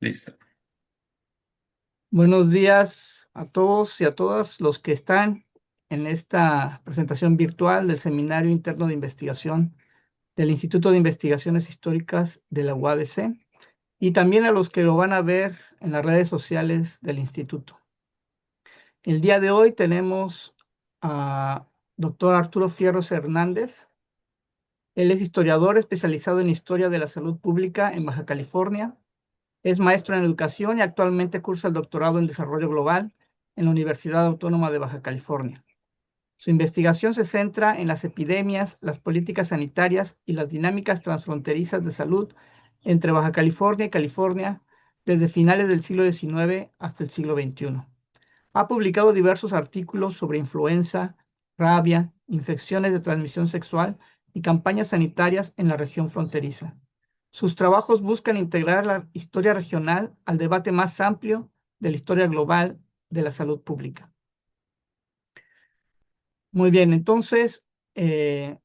Listo. Buenos días a todos y a todas los que están en esta presentación virtual del Seminario Interno de Investigación del Instituto de Investigaciones Históricas de la UABC y también a los que lo van a ver en las redes sociales del instituto. El día de hoy tenemos a doctor Arturo Fierros Hernández. Él es historiador especializado en Historia de la Salud Pública en Baja California. Es maestro en educación y actualmente cursa el doctorado en desarrollo global en la Universidad Autónoma de Baja California. Su investigación se centra en las epidemias, las políticas sanitarias y las dinámicas transfronterizas de salud entre Baja California y California desde finales del siglo XIX hasta el siglo XXI. Ha publicado diversos artículos sobre influenza, rabia, infecciones de transmisión sexual y campañas sanitarias en la región fronteriza. Sus trabajos buscan integrar la historia regional al debate más amplio de la historia global de la salud pública. Muy bien, entonces le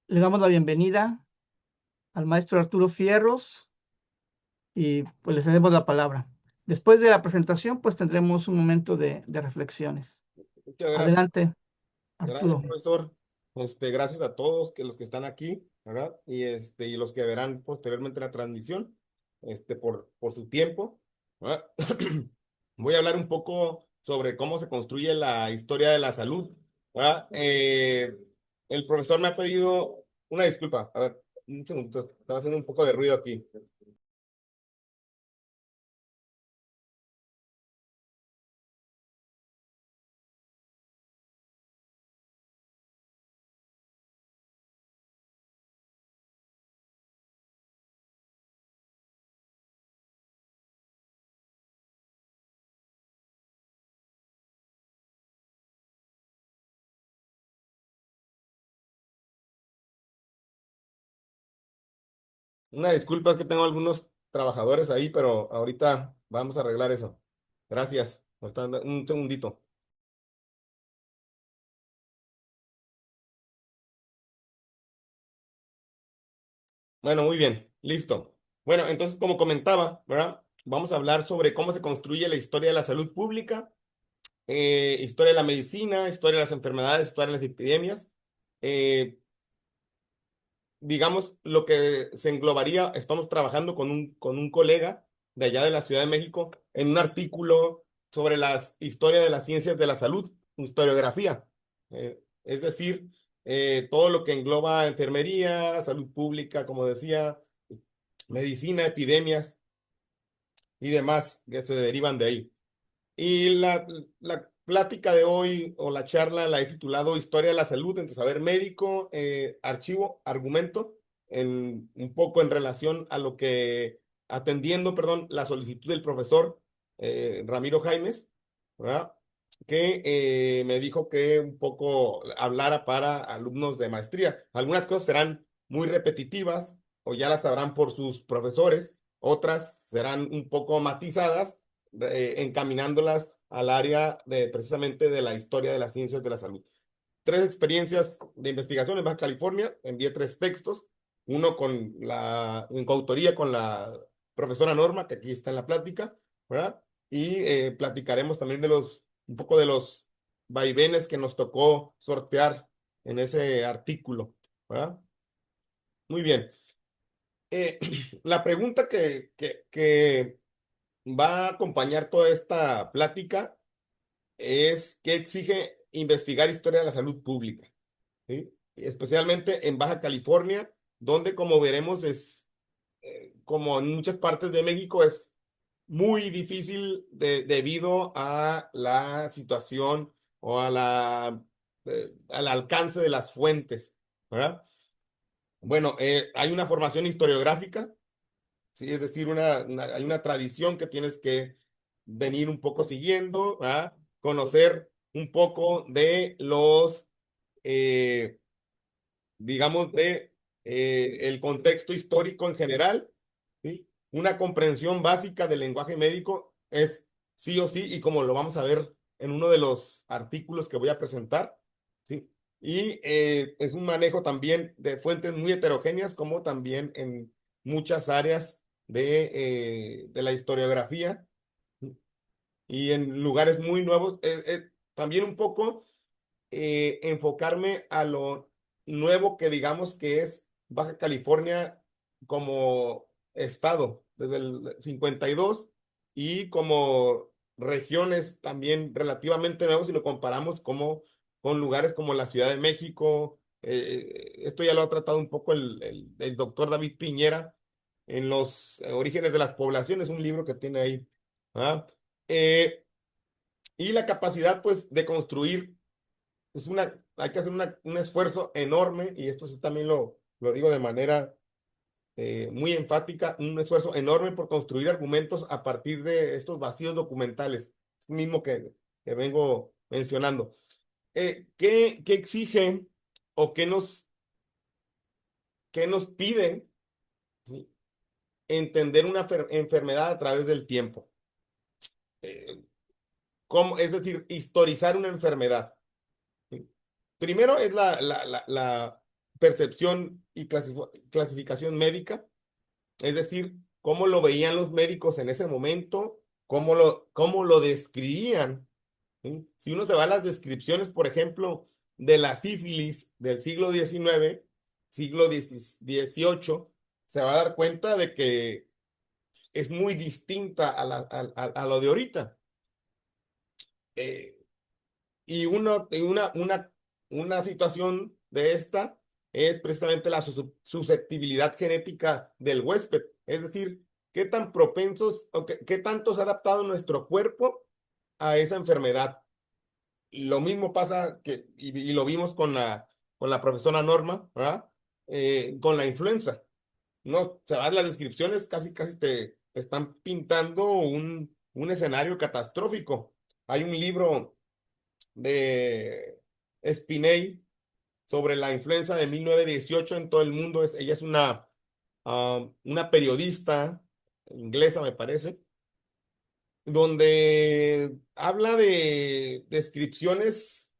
damos la bienvenida al maestro Arturo Fierros y pues le cedemos la palabra. Después de la presentación, pues tendremos un momento de reflexiones. Muchas gracias. Adelante, Gracias, Arturo. profesor. Gracias a todos los que están aquí, ¿verdad? Y los que verán posteriormente la transmisión, por su tiempo, ¿verdad? Voy a hablar un poco sobre cómo se construye la historia de la salud, ¿verdad? El profesor me ha pedido una disculpa. A ver, un segundo, estaba haciendo un poco de ruido aquí. Una disculpa, es que tengo algunos trabajadores ahí, pero ahorita vamos a arreglar eso. Gracias. Un segundito. Bueno, muy bien, listo. Bueno, entonces, como comentaba, ¿verdad? Vamos a hablar sobre cómo se construye la historia de la salud pública, historia de la medicina, historia de las enfermedades, historia de las epidemias. Eh, digamos, lo que se englobaría, estamos trabajando con un colega de allá de la Ciudad de México en un artículo sobre las historias de las ciencias de la salud, historiografía. Es decir, todo lo que engloba enfermería, salud pública, como decía, medicina, epidemias y demás que se derivan de ahí. Y la plática de hoy o la charla la he titulado Historia de la Salud entre saber médico, archivo, argumento, un poco en relación a lo que, atendiendo, perdón, la solicitud del profesor Ramiro Jaimes, ¿verdad? Que me dijo que un poco hablara para alumnos de maestría. Algunas cosas serán muy repetitivas o ya las sabrán por sus profesores, otras serán un poco matizadas, encaminándolas al área de precisamente de la historia de las ciencias de la salud. Tres experiencias de investigación en Baja California, envié tres textos, uno en coautoría con la profesora Norma, que aquí está en la plática, ¿verdad? Y platicaremos también un poco de los vaivenes que nos tocó sortear en ese artículo, ¿verdad? Muy bien. Eh, la pregunta que va a acompañar toda esta plática es qué exige investigar historia de la salud pública, ¿sí? Especialmente en Baja California, donde como veremos como en muchas partes de México, es muy difícil debido a la situación o al alcance de las fuentes, ¿verdad? Bueno, hay una formación historiográfica. Sí, es decir, hay una tradición que tienes que venir un poco siguiendo, ¿verdad? Conocer un poco de eh, digamos, el contexto histórico en general, ¿sí? Una comprensión básica del lenguaje médico es sí o sí, y como lo vamos a ver en uno de los artículos que voy a presentar, ¿sí? Y es un manejo también de fuentes muy heterogéneas, como también en muchas áreas de la historiografía y en lugares muy nuevos. También un poco enfocarme a lo nuevo que digamos que es Baja California como estado desde el 52 y como regiones también relativamente nuevos si lo comparamos como con lugares como la Ciudad de México. Esto ya lo ha tratado un poco el doctor David Piñera en los orígenes de las poblaciones, un libro que tiene ahí. ¿Ah? Eh, y la capacidad pues de construir hay que hacer un esfuerzo enorme, y esto sí también lo digo de manera muy enfática, un esfuerzo enorme por construir argumentos a partir de estos vacíos documentales, mismo que vengo mencionando. ¿Qué exige o qué nos pide, ¿sí? Entender una enfermedad a través del tiempo? Eh, es decir, historizar una enfermedad. ¿Sí? Primero es la percepción y clasificación médica, es decir, cómo lo veían los médicos en ese momento, cómo lo describían. ¿Sí? Si uno se va a las descripciones, por ejemplo, de la sífilis del siglo XIX, siglo XVIII, se va a dar cuenta de que es muy distinta a lo de ahorita. Eh, y una situación de esta es precisamente la susceptibilidad genética del huésped, es decir, qué tan propensos o qué tanto se ha adaptado nuestro cuerpo a esa enfermedad. Lo mismo pasa y lo vimos con la profesora Norma, ¿verdad? Con la influenza. No, se van las descripciones, casi casi te están pintando un escenario catastrófico. Hay un libro de Spiney sobre la influenza de 1918 en todo el mundo. Ella es una periodista inglesa, me parece, donde habla de descripciones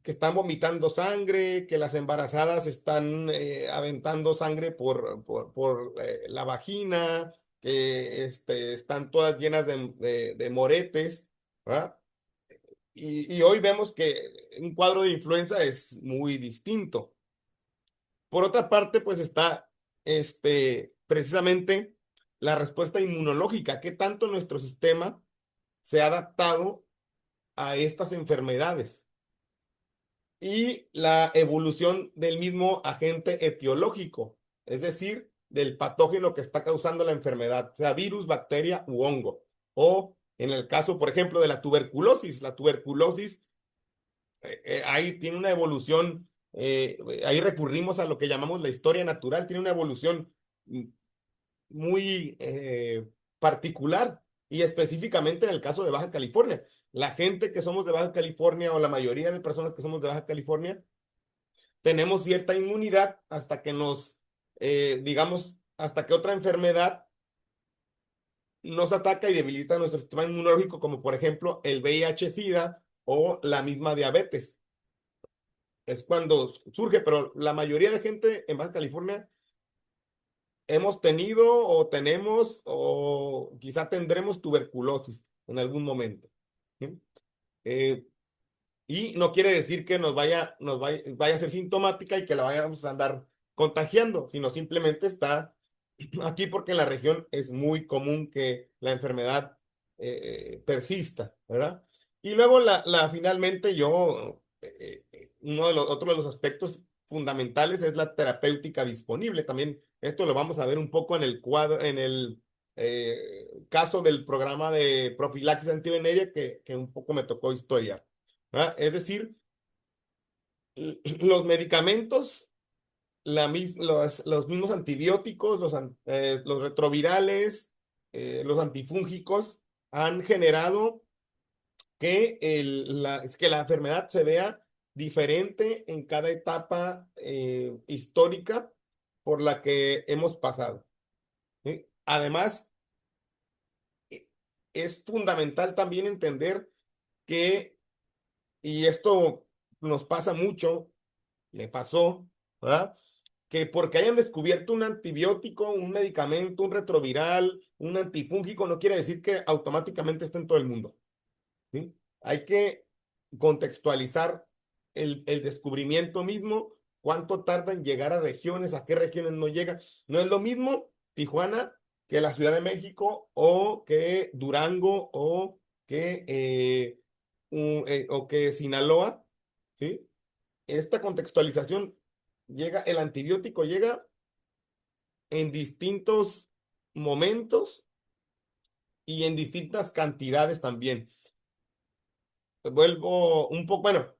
que están vomitando sangre, que las embarazadas están aventando sangre por la vagina, que están todas llenas de moretes, ¿verdad? Y hoy vemos que un cuadro de influenza es muy distinto. Por otra parte, pues está precisamente la respuesta inmunológica, qué tanto nuestro sistema se ha adaptado a estas enfermedades y la evolución del mismo agente etiológico, es decir, del patógeno que está causando la enfermedad, sea virus, bacteria u hongo. O en el caso, por ejemplo, de la tuberculosis ahí tiene una evolución, ahí recurrimos a lo que llamamos la historia natural, tiene una evolución mm, muy particular y específicamente en el caso de Baja California. La gente que somos de Baja California o la mayoría de personas que somos de Baja California, tenemos cierta inmunidad hasta que digamos, hasta que otra enfermedad nos ataca y debilita nuestro sistema inmunológico, como por ejemplo el VIH-Sida o la misma diabetes. Es cuando surge, pero la mayoría de gente en Baja California hemos tenido o tenemos o quizá tendremos tuberculosis en algún momento. ¿Sí? Eh, y no quiere decir que vaya a ser sintomática y que la vayamos a andar contagiando, sino simplemente está aquí porque en la región es muy común que la enfermedad persista, ¿verdad? Y luego finalmente otro de los aspectos fundamentales es la terapéutica disponible. También esto lo vamos a ver un poco en el cuadro, en el caso del programa de profilaxis antivenérea que un poco me tocó historiar, ¿verdad? Es decir, los medicamentos los mismos antibióticos, los retrovirales, los antifúngicos han generado que la enfermedad se vea diferente en cada etapa histórica por la que hemos pasado. ¿Sí? Además, eh, es fundamental también entender que, y esto nos pasa mucho, me pasó, ¿verdad? que porque hayan descubierto un antibiótico, un medicamento, un retroviral, un antifúngico, no quiere decir que automáticamente esté en todo el mundo, ¿sí? Hay que contextualizar el descubrimiento mismo, cuánto tarda en llegar a regiones, a qué regiones no llega. No es lo mismo Tijuana que la Ciudad de México o que Durango o que Sinaloa, ¿sí? Esta contextualización llega, el antibiótico llega en distintos momentos y en distintas cantidades también. Vuelvo un poco, bueno,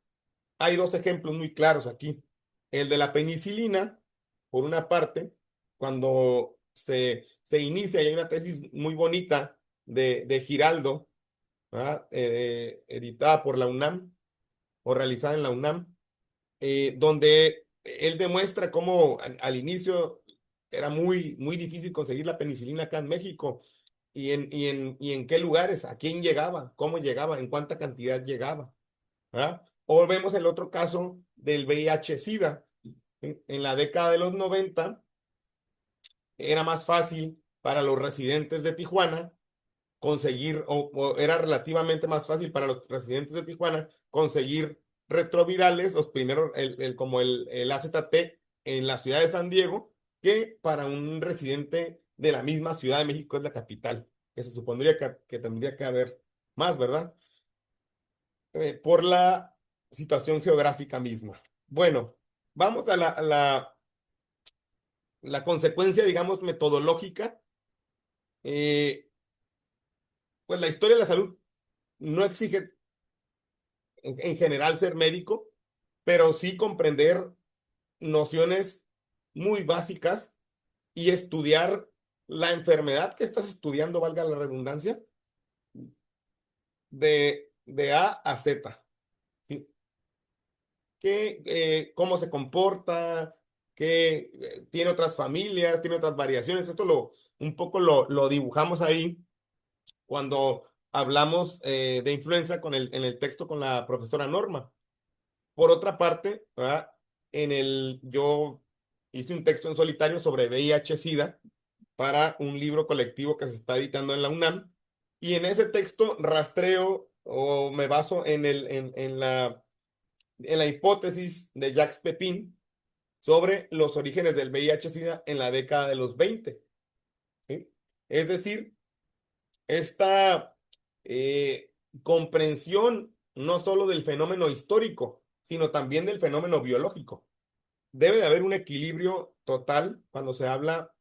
hay dos ejemplos muy claros aquí. El de la penicilina, por una parte, cuando se inicia, y hay una tesis muy bonita de Giraldo, ¿verdad? Editada por la UNAM o realizada en la UNAM, donde él demuestra cómo al inicio era muy difícil conseguir la penicilina acá en México y en qué lugares, a quién llegaba, cómo llegaba, en cuánta cantidad llegaba, ¿verdad? O vemos el otro caso del VIH-Sida. En la década de los 90 era más fácil para los residentes de Tijuana conseguir, o era relativamente más fácil para los residentes de Tijuana conseguir retrovirales, los primeros, como el AZT en la ciudad de San Diego, que para un residente de la misma Ciudad de México, es la capital, que se supondría que tendría que haber más, ¿verdad? Por la situación geográfica misma. Bueno, vamos a la consecuencia, digamos, metodológica. Eh, pues la historia de la salud no exige en general ser médico, pero sí comprender nociones muy básicas y estudiar la enfermedad que estás estudiando, valga la redundancia, de A a Z. ¿Sí? Cómo se comporta, que tiene otras familias, tiene otras variaciones. Un poco lo dibujamos ahí cuando hablamos de influenza en el texto con la profesora Norma. Por otra parte, ¿verdad? Yo hice un texto en solitario sobre VIH-Sida para un libro colectivo que se está editando en la UNAM. Y en ese texto rastreo o me baso en la hipótesis de Jacques Pepin sobre los orígenes del VIH-Sida en la década de los 20. ¿Sí? Es decir, esta comprensión no solo del fenómeno histórico, sino también del fenómeno biológico. Debe de haber un equilibrio total cuando se habla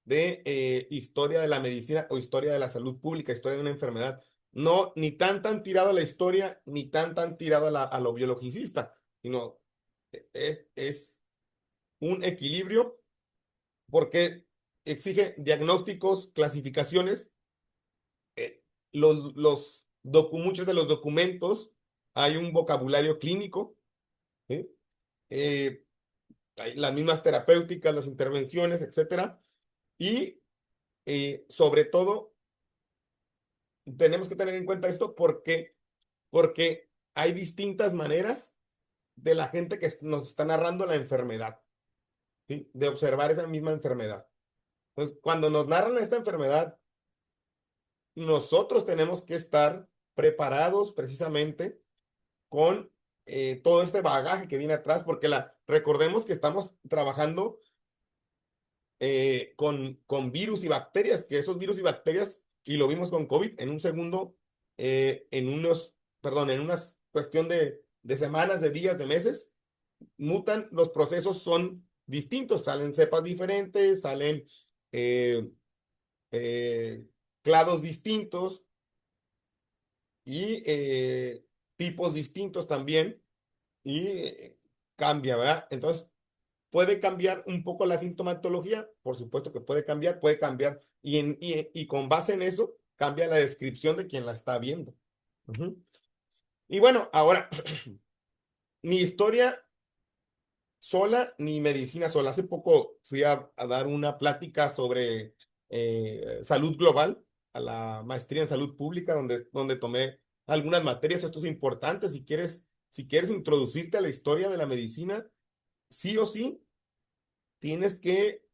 de historia de la medicina o historia de la salud pública, historia de una enfermedad. No, ni tan tirado a la historia, ni tan tirado a lo biologicista, sino es un equilibrio porque exige diagnósticos, clasificaciones. Muchos de los documentos hay un vocabulario clínico, ¿sí? Eh, hay las mismas terapéuticas, las intervenciones, etcétera. Y sobre todo, tenemos que tener en cuenta esto porque hay distintas maneras de la gente que nos está narrando la enfermedad, ¿sí? De observar esa misma enfermedad. Entonces, cuando nos narran esta enfermedad, nosotros tenemos que estar preparados precisamente con todo este bagaje que viene atrás, porque recordemos que estamos trabajando con virus y bacterias, que esos virus y bacterias, y lo vimos con COVID, en un segundo, en unas cuestión de semanas, de días, de meses, mutan, los procesos son distintos, salen cepas diferentes, salen eh, eh, clados distintos y tipos distintos también, y cambia, ¿verdad? Entonces, ¿puede cambiar un poco la sintomatología? Por supuesto que puede cambiar, y con base en eso, cambia la descripción de quien la está viendo. Ujú. Y bueno, ahora, ni historia sola, ni medicina sola. Hace poco fui a dar una plática sobre salud global, a la maestría en salud pública, donde tomé algunas materias. Esto es importante si quieres introducirte a la historia de la medicina, sí o sí tienes que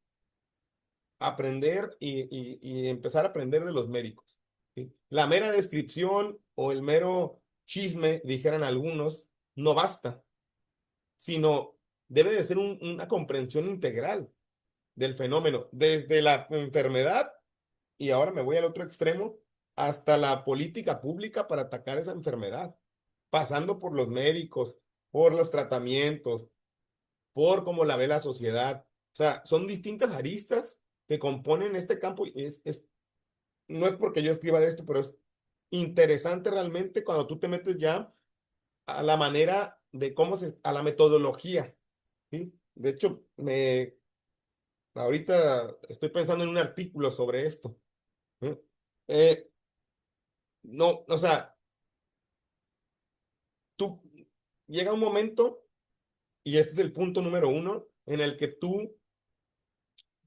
aprender y empezar a aprender de los médicos. ¿Sí? La mera descripción o el mero chisme, dijeran algunos, no basta, sino debe de ser una comprensión integral del fenómeno, desde la enfermedad, y ahora me voy al otro extremo, hasta la política pública para atacar esa enfermedad, pasando por los médicos, por los tratamientos, por cómo la ve la sociedad. O sea, son distintas aristas que componen este campo. Y no es porque yo escriba de esto, pero es interesante realmente cuando tú te metes ya a la manera de a la metodología, ¿sí? De hecho, ahorita estoy pensando en un artículo sobre esto. ¿Sí? Eh, no, o sea, tú llega un momento, y este es el punto número uno, en el que tú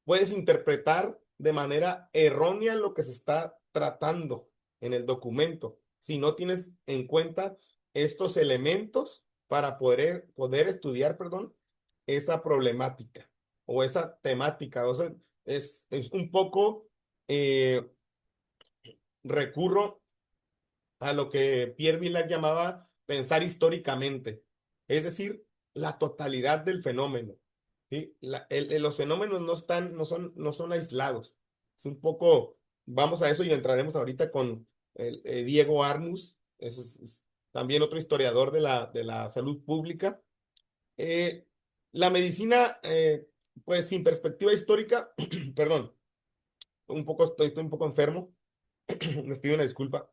puedes interpretar de manera errónea lo que se está tratando en el documento si no tienes en cuenta estos elementos para poder estudiar, perdón, esa problemática o esa temática. O sea, es un poco, eh, recurro a lo que Pierre Vilar llamaba pensar históricamente, es decir, la totalidad del fenómeno. ¿Sí? Los fenómenos no son aislados. Es un poco, vamos a eso y entraremos ahorita con Diego Armus, es también otro historiador de la salud pública. Eh, la medicina, pues sin perspectiva histórica, perdón, estoy un poco enfermo, les pido una disculpa.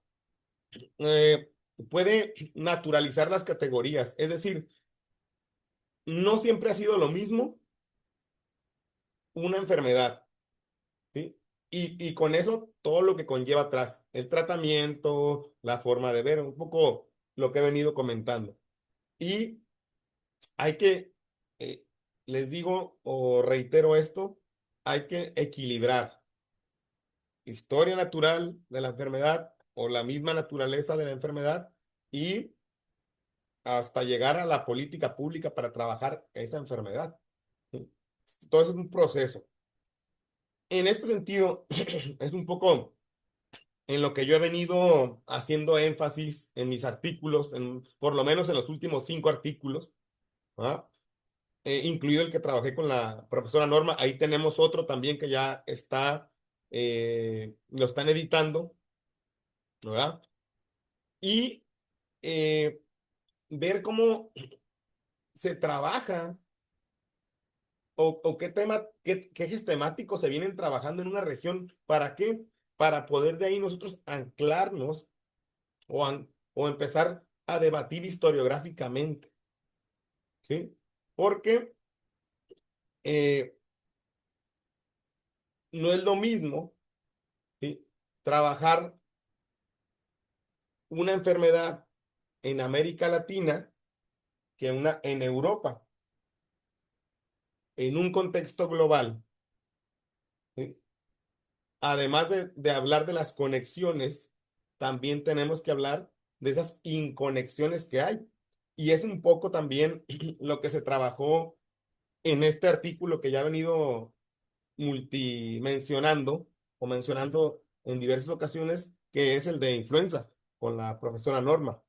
eh, Puede naturalizar las categorías, es decir, no siempre ha sido lo mismo una enfermedad, ¿sí? Y con eso todo lo que conlleva atrás, el tratamiento, la forma de ver, un poco lo que he venido comentando. Y hay que, eh, les digo o reitero esto, hay que equilibrar historia natural de la enfermedad o la misma naturaleza de la enfermedad y hasta llegar a la política pública para trabajar esa enfermedad. ¿Sí? Todo eso es un proceso. En este sentido, es un poco en lo que yo he venido haciendo énfasis en mis artículos, por lo menos en los últimos 5 artículos, ¿ah? Incluido el que trabajé con la profesora Norma. Ahí tenemos otro también que ya lo están editando, ¿verdad? Y eh, ver cómo se trabaja o qué qué ejes temáticos se vienen trabajando en una región. ¿Para qué? Para poder de ahí nosotros anclarnos o empezar a debatir historiográficamente, ¿sí? Porque eh, no es lo mismo, ¿sí? Trabajar una enfermedad en América Latina que una en Europa, en un contexto global, ¿sí? Además de hablar de las conexiones, también tenemos que hablar de esas inconexiones que hay. Y es un poco también lo que se trabajó en este artículo que ya ha venido multimensionando o mencionando en diversas ocasiones, que es el de influenza con la profesora Norma.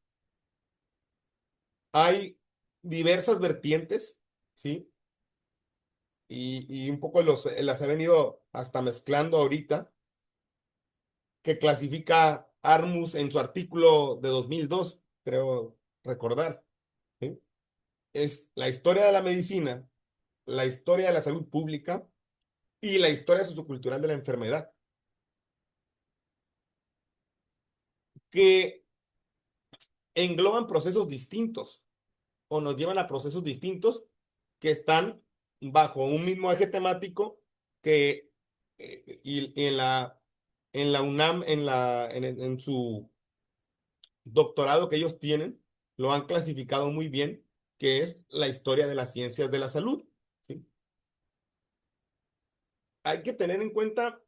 Hay diversas vertientes, ¿sí? Y un poco las he venido hasta mezclando ahorita, que clasifica Armus en su artículo de 2002, creo recordar, ¿sí? Es la historia de la medicina, la historia de la salud pública y la historia sociocultural de la enfermedad, que engloban procesos distintos o nos llevan a procesos distintos que están bajo un mismo eje temático que y en la UNAM, en su doctorado que ellos tienen, lo han clasificado muy bien, que es la historia de las ciencias de la salud, ¿sí? Hay que tener en cuenta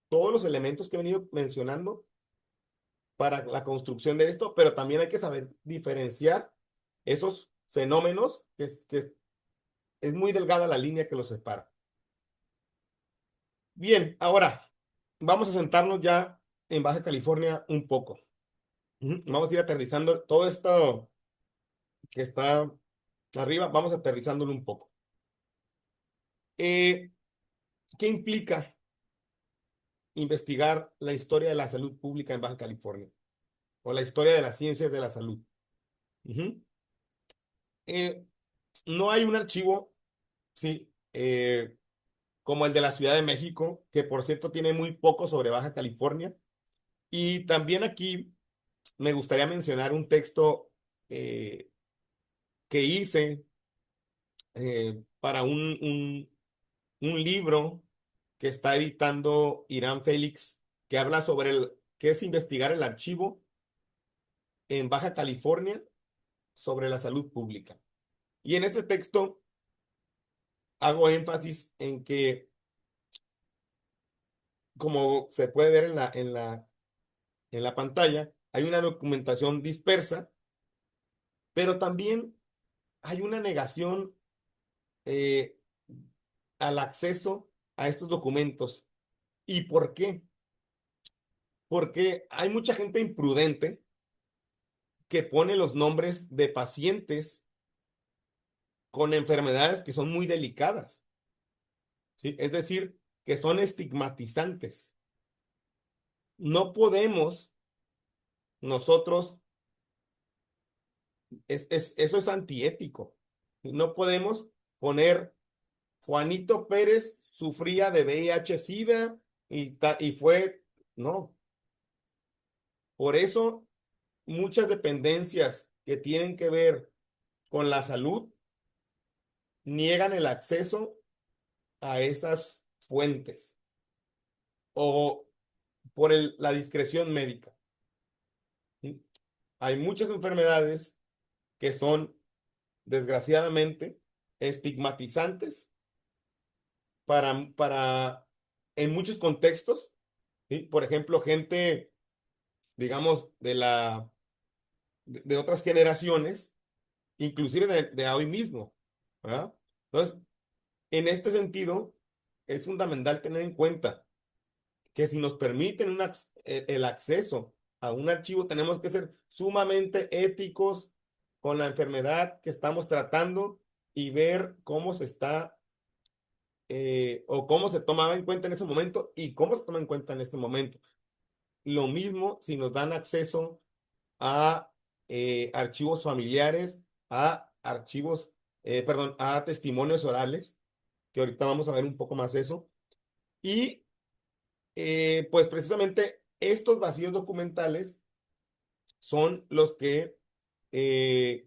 todos los elementos que he venido mencionando para la construcción de esto, pero también hay que saber diferenciar esos fenómenos es muy delgada la línea que los separa. Bien, ahora vamos a sentarnos ya en Baja California un poco. Vamos a ir aterrizando todo esto que está arriba, vamos aterrizándolo un poco. Eh, ¿Qué implica investigar la historia de la salud pública en Baja California? O la historia de las ciencias de la salud. Ujú. Eh, no hay un archivo, sí, como el de la Ciudad de México, que por cierto tiene muy poco sobre Baja California. Y también aquí me gustaría mencionar un texto eh, que hice para un libro que está editando Irán Félix, que habla sobre qué es investigar el archivo en Baja California sobre la salud pública. Y en ese texto hago énfasis en que, como se puede ver en la pantalla, hay una documentación dispersa, pero también hay una negación eh, al acceso a estos documentos. ¿Y por qué? Porque hay mucha gente imprudente que pone los nombres de pacientes con enfermedades que son muy delicadas, ¿sí? Es decir, que son estigmatizantes. No podemos nosotros, eso es antiético. No podemos poner Juanito Pérez sufría de VIH-Sida y fue, no. Por eso muchas dependencias que tienen que ver con la salud niegan el acceso a esas fuentes o por la discreción médica. ¿Sí? Hay muchas enfermedades que son, desgraciadamente, estigmatizantes en muchos contextos, ¿sí? Por ejemplo, gente, digamos, de otras generaciones, inclusive de hoy mismo, ¿verdad? Entonces, en este sentido, es fundamental tener en cuenta que si nos permiten el acceso a un archivo, tenemos que ser sumamente éticos con la enfermedad que estamos tratando y ver cómo se está o cómo se tomaba en cuenta en ese momento y cómo se toma en cuenta en este momento. Lo mismo si nos dan acceso a archivos familiares, a archivos, perdón, a testimonios orales, que ahorita vamos a ver un poco más eso. Y pues precisamente estos vacíos documentales son los que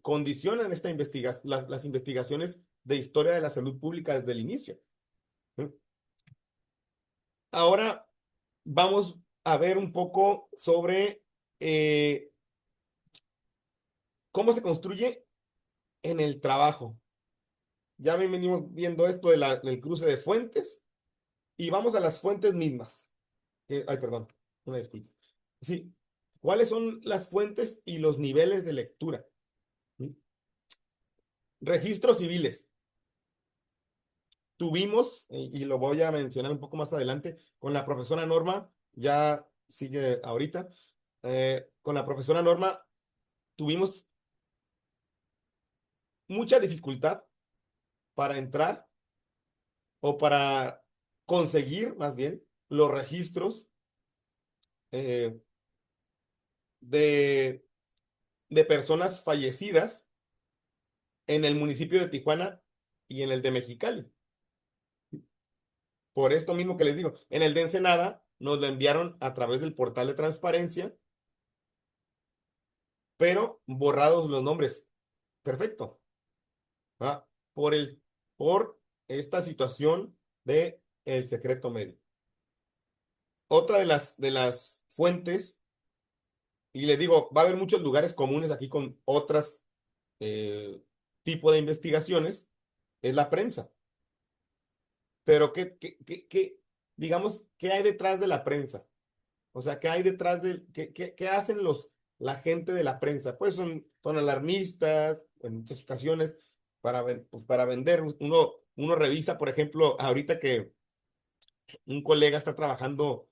condicionan las investigaciones de historia de la salud pública desde el inicio. ¿Sí? Ahora vamos a ver un poco sobre cómo se construye en el trabajo. Ya venimos viendo esto del cruce de fuentes y vamos a las fuentes mismas. Ay, perdón, una disculpa. Sí, ¿cuáles son las fuentes y los niveles de lectura? ¿Mm? Registros civiles. Tuvimos, y lo voy a mencionar un poco más adelante, con la profesora Norma, ya sigue ahorita, con la profesora Norma tuvimos mucha dificultad para entrar o para conseguir, más bien, los registros eh, de, de personas fallecidas en el municipio de Tijuana y en el de Mexicali. Por esto mismo que les digo, en el de Ensenada nos lo enviaron a través del portal de transparencia, pero borrados los nombres. Perfecto. ¿Ah? Por por esta situación de el secreto médico. Otra de las fuentes, y les digo, va a haber muchos lugares comunes aquí con otras tipo de investigaciones, es la prensa. Pero digamos, ¿qué hay detrás de la prensa? O sea, ¿qué hay detrás qué hacen la gente de la prensa? Pues son alarmistas en muchas ocasiones, pues, para vender. Uno revisa, por ejemplo, ahorita que un colega está trabajando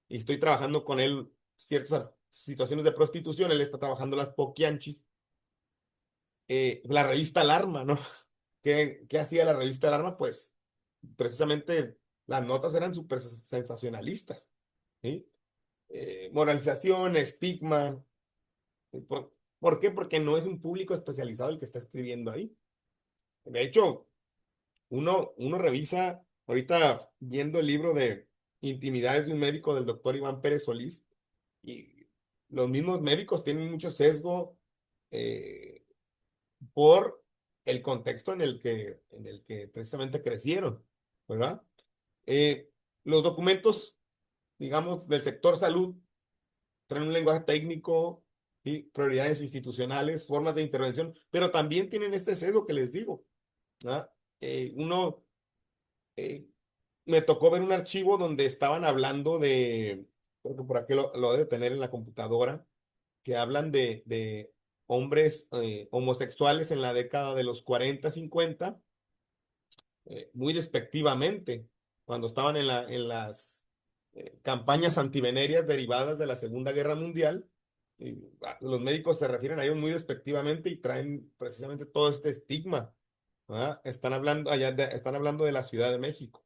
y estoy trabajando con él ciertas situaciones de prostitución, él está trabajando las poquianchis, la revista Alarma, ¿no? ¿Qué hacía la revista Alarma? Pues precisamente las notas eran súper sensacionalistas, ¿sí? Moralización, estigma. ¿Por qué? Porque no es un público especializado el que está escribiendo ahí. De hecho, uno revisa, ahorita viendo el libro de Intimidades de un médico del doctor Iván Pérez Solís, y los mismos médicos tienen mucho sesgo eh, por el contexto en el que precisamente crecieron, ¿verdad? Eh, los documentos, digamos, del sector salud traen un lenguaje técnico y prioridades institucionales, formas de intervención, pero también tienen este sesgo que les digo, ¿verdad? Uno, eh, me tocó ver un archivo donde estaban hablando de, creo que por aquí lo debe tener en la computadora, que hablan de hombres homosexuales en la década de los 40 50 muy despectivamente, cuando estaban en las campañas antivenerias derivadas de la Segunda Guerra Mundial. Los médicos se refieren a ellos muy despectivamente y traen precisamente todo este estigma, ¿verdad? Están hablando de la Ciudad de México.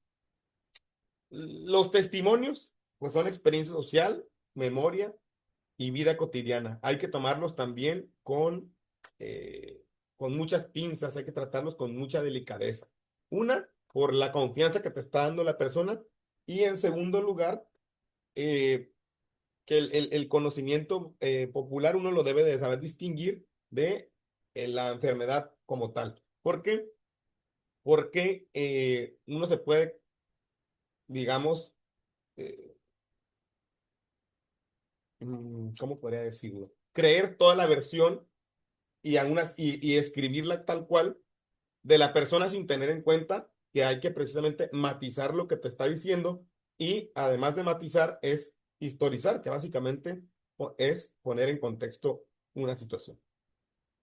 Los testimonios, pues son experiencia social, memoria y vida cotidiana. Hay que tomarlos también eh, con muchas pinzas, hay que tratarlos con mucha delicadeza. Una, por la confianza que te está dando la persona, y en segundo lugar, eh, que el conocimiento popular uno lo debe de saber distinguir de la enfermedad como tal. ¿Por qué? Porque uno se puede, digamos, eh, ¿cómo podría decirlo? Creer toda la versión y escribirla tal cual de la persona sin tener en cuenta que hay que precisamente matizar lo que te está diciendo, y además de matizar es historizar, que básicamente es poner en contexto una situación.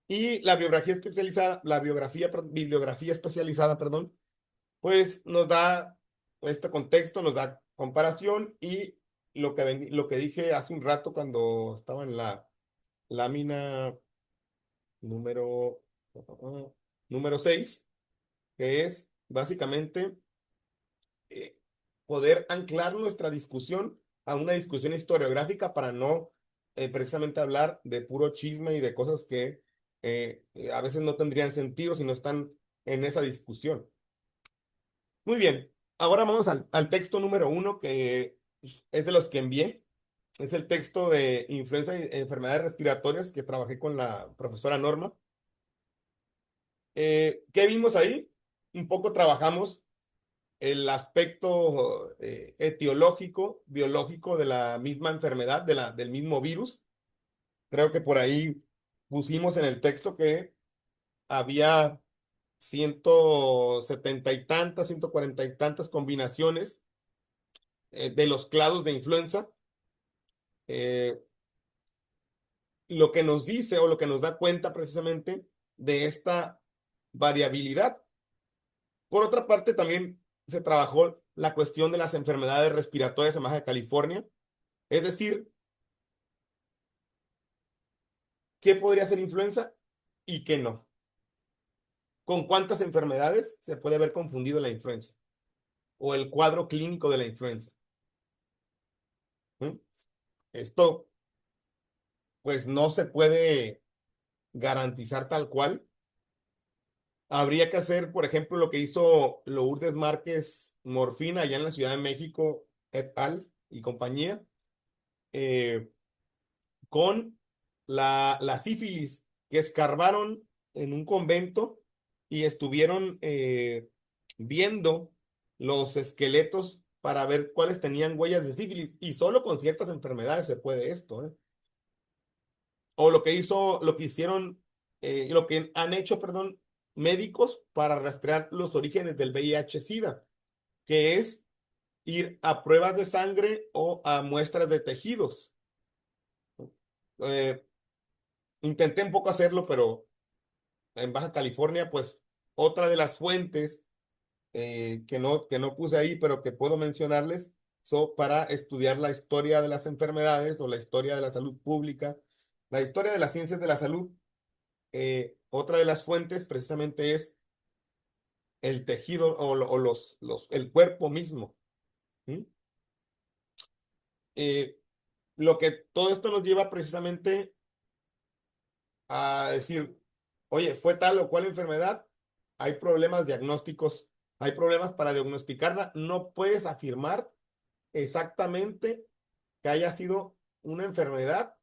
Y la biografía especializada, bibliografía especializada, perdón, pues nos da este contexto, nos da comparación, y lo que dije hace un rato cuando estaba en la lámina número, número 6, que es básicamente eh, poder anclar nuestra discusión a una discusión historiográfica para no precisamente hablar de puro chisme y de cosas que a veces no tendrían sentido si no están en esa discusión. Muy bien, ahora vamos al texto número 1, que es de los que envié. Es el texto de influenza y enfermedades respiratorias que trabajé con la profesora Norma. ¿Qué vimos ahí? Un poco trabajamos el aspecto etiológico, biológico de la misma enfermedad, del mismo virus. Creo que por ahí pusimos en el texto que había 170 y tantas, 140 y tantas combinaciones de los clados de influenza. Eh, lo que nos dice o lo que nos da cuenta precisamente de esta variabilidad. Por otra parte, también se trabajó la cuestión de las enfermedades respiratorias en Baja California, es decir, qué podría ser influenza y qué no. ¿Con cuántas enfermedades se puede haber confundido la influenza o el cuadro clínico de la influenza? ¿Mm? Esto, pues, no se puede garantizar tal cual. Habría que hacer, por ejemplo, lo que hizo Lourdes Márquez Morfina allá en la Ciudad de México, et al. Y compañía, eh, con la sífilis, que escarbaron en un convento y estuvieron viendo los esqueletos para ver cuáles tenían huellas de sífilis, y solo con ciertas enfermedades se puede esto, ¿eh? O lo que hicieron, lo que han hecho, perdón, médicos para rastrear los orígenes del VIH-Sida, que es ir a pruebas de sangre o a muestras de tejidos. Eh, Intenté un poco hacerlo, pero en Baja California, pues otra de las fuentes que no puse ahí, pero que puedo mencionarles, para estudiar la historia de las enfermedades o la historia de la salud pública, la historia de las ciencias de la salud. Otra de las fuentes precisamente es el tejido o el cuerpo mismo. ¿Sí? Eh, lo que todo esto nos lleva precisamente a decir, oye, fue tal o cual enfermedad, hay problemas diagnósticos, hay problemas para diagnosticarla, no puedes afirmar exactamente que haya sido una enfermedad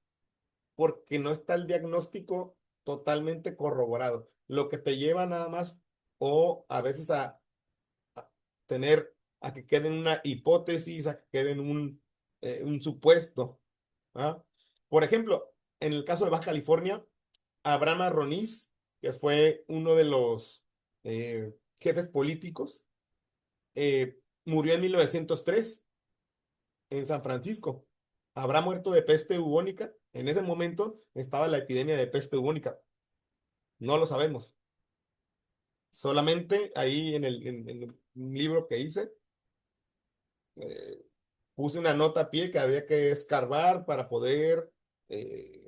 porque no está el diagnóstico totalmente corroborado, lo que te lleva nada más o a veces a tener, a que quede en una hipótesis, a que quede en un supuesto. ¿Ah? Por ejemplo, en el caso de Baja California, Abraham Arroniz, que fue uno de los jefes políticos, murió en 1903 en San Francisco. ¿Habrá muerto de peste bubónica? En ese momento estaba la epidemia de peste bubónica. No lo sabemos. Solamente ahí en el libro que hice, eh, puse una nota a pie que había que escarbar para poder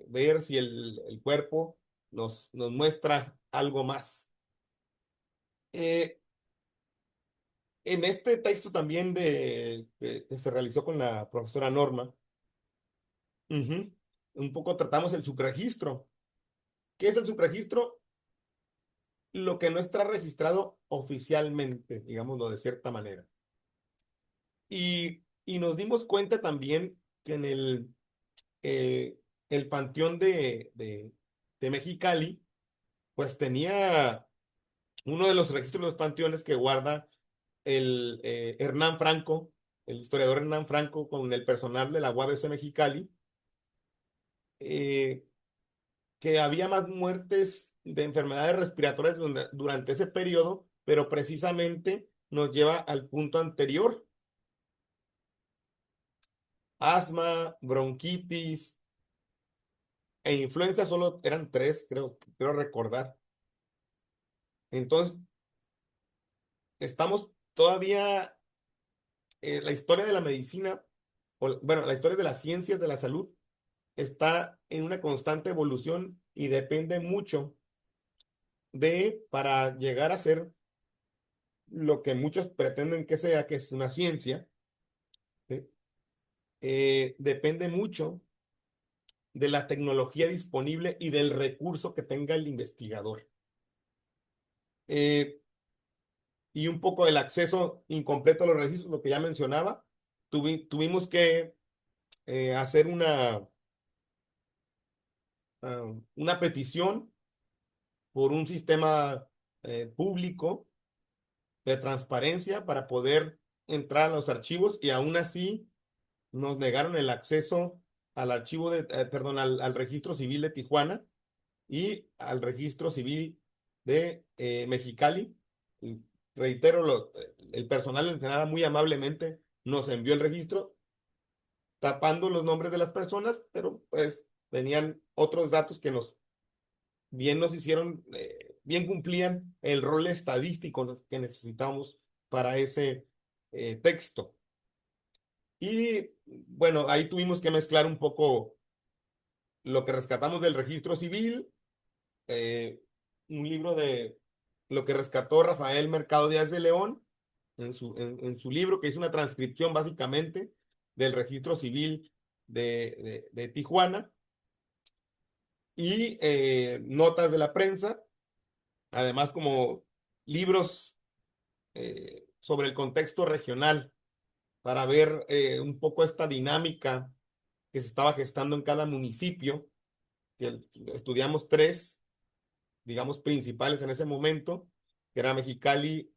ver si el cuerpo nos muestra algo más. Eh, en este texto también que se realizó con la profesora Norma, ujú, un poco tratamos el subregistro. ¿Qué es el subregistro? Lo que no está registrado oficialmente, digámoslo de cierta manera. Y nos dimos cuenta también que en el panteón de Mexicali, pues tenía uno de los registros de los panteones que guarda el Hernán Franco, el historiador Hernán Franco, con el personal de la UABC Mexicali, eh, que había más muertes de enfermedades respiratorias durante ese periodo, pero precisamente nos lleva al punto anterior: asma, bronquitis e influenza. Solo eran tres, creo recordar. Entonces, estamos todavía, la historia de la medicina, bueno, la historia de las ciencias de la salud está en una constante evolución y depende mucho para llegar a ser lo que muchos pretenden que sea, que es una ciencia. ¿Sí? Depende mucho de la tecnología disponible y del recurso que tenga el investigador. Eh, y un poco del acceso incompleto a los registros, lo que ya mencionaba. Tuvimos que hacer una petición por un sistema público de transparencia para poder entrar a los archivos, y aún así nos negaron el acceso al archivo perdón, al registro civil de Tijuana y al registro civil de Mexicali. Y reitero, el personal de Ensenada muy amablemente nos envió el registro tapando los nombres de las personas, pero pues venían otros datos que nos hicieron, bien cumplían el rol estadístico que necesitamos para ese texto. Y bueno, ahí tuvimos que mezclar un poco lo que rescatamos del registro civil, eh, un libro de lo que rescató Rafael Mercado Díaz de León en su libro, que hizo una transcripción básicamente del registro civil de Tijuana, y notas de la prensa, además como libros sobre el contexto regional, para ver un poco esta dinámica que se estaba gestando en cada municipio, que estudiamos tres, digamos, principales en ese momento, que era Mexicali,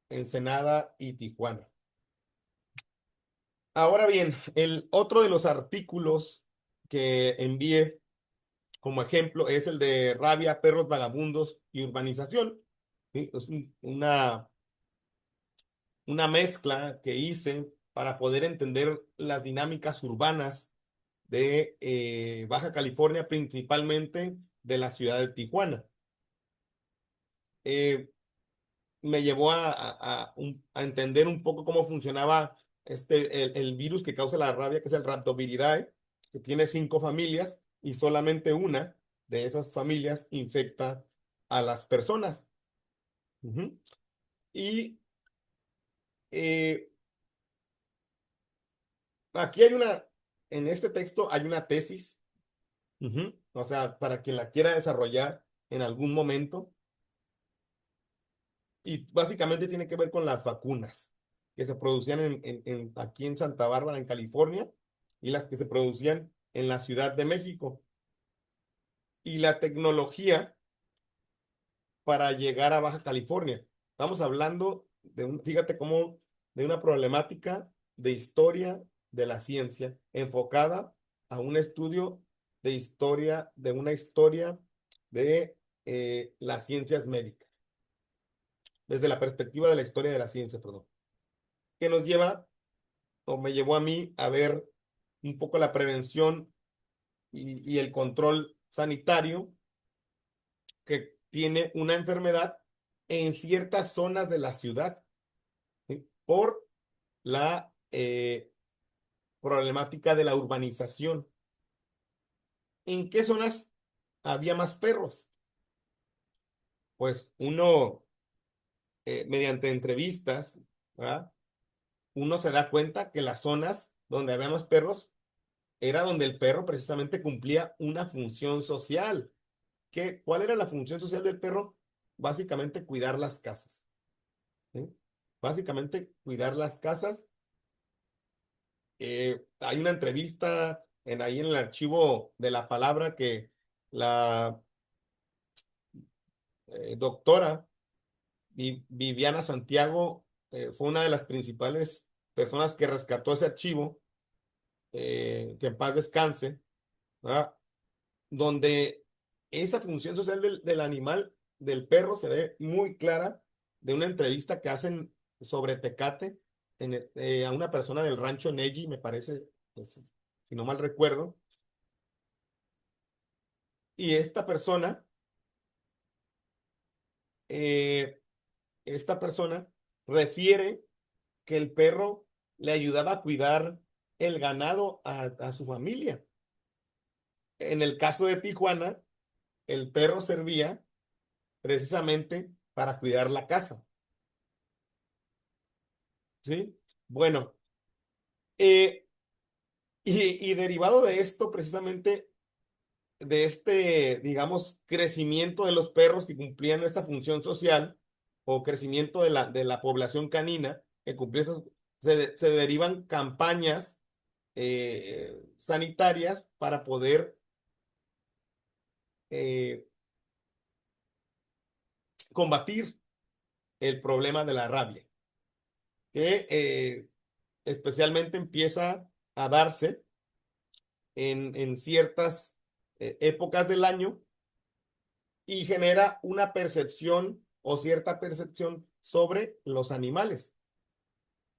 Ensenada y Tijuana. Ahora bien, el otro de los artículos que envié como ejemplo es el de rabia, perros vagabundos y urbanización. ¿Sí? Es una mezcla que hice para poder entender las dinámicas urbanas de Baja California, principalmente de la ciudad de Tijuana. Eh, me llevó a entender un poco cómo funcionaba el virus que causa la rabia, que es el Rhabdoviridae, que tiene 5 familias y solamente una de esas familias infecta a las personas. Ujú. Y eh, aquí en este texto hay una tesis, ujú, o sea, para quien la quiera desarrollar en algún momento, y básicamente tiene que ver con las vacunas que se producían aquí en Santa Bárbara, en California, y las que se producían en la Ciudad de México. Y la tecnología para llegar a Baja California. Estamos hablando fíjate cómo, de una problemática de historia de la ciencia enfocada a un estudio de historia, de una historia de las ciencias médicas, desde la perspectiva de la historia de la ciencia, perdón, que nos lleva, o me llevó a mí, a ver un poco la prevención y el control sanitario que tiene una enfermedad en ciertas zonas de la ciudad, ¿sí? Por la problemática de la urbanización. ¿En qué zonas había más perros? Pues uno, mediante entrevistas, ¿verdad? Uno se da cuenta que las zonas donde había más perros era donde el perro precisamente cumplía una función social. ¿Cuál era la función social del perro? Básicamente cuidar las casas, ¿sí? Básicamente cuidar las casas. Hay una entrevista ahí en el archivo de la palabra que la doctora Viviana Santiago fue una de las principales personas que rescató ese archivo, que en paz descanse, ¿verdad? Donde esa función social del animal, del perro, se ve muy clara de una entrevista que hacen sobre Tecate a una persona del rancho Neji, me parece, si no mal recuerdo. Y eh, esta persona refiere que el perro le ayudaba a cuidar el ganado a su familia. En el caso de Tijuana, el perro servía precisamente para cuidar la casa, ¿sí? Bueno, eh, y derivado de esto, precisamente de digamos, crecimiento de los perros que cumplían esta función social o crecimiento de la población canina que cumplía se derivan campañas sanitarias para poder eh, combatir el problema de la rabia, que especialmente empieza a darse en ciertas épocas del año y genera una percepción o cierta percepción sobre los animales.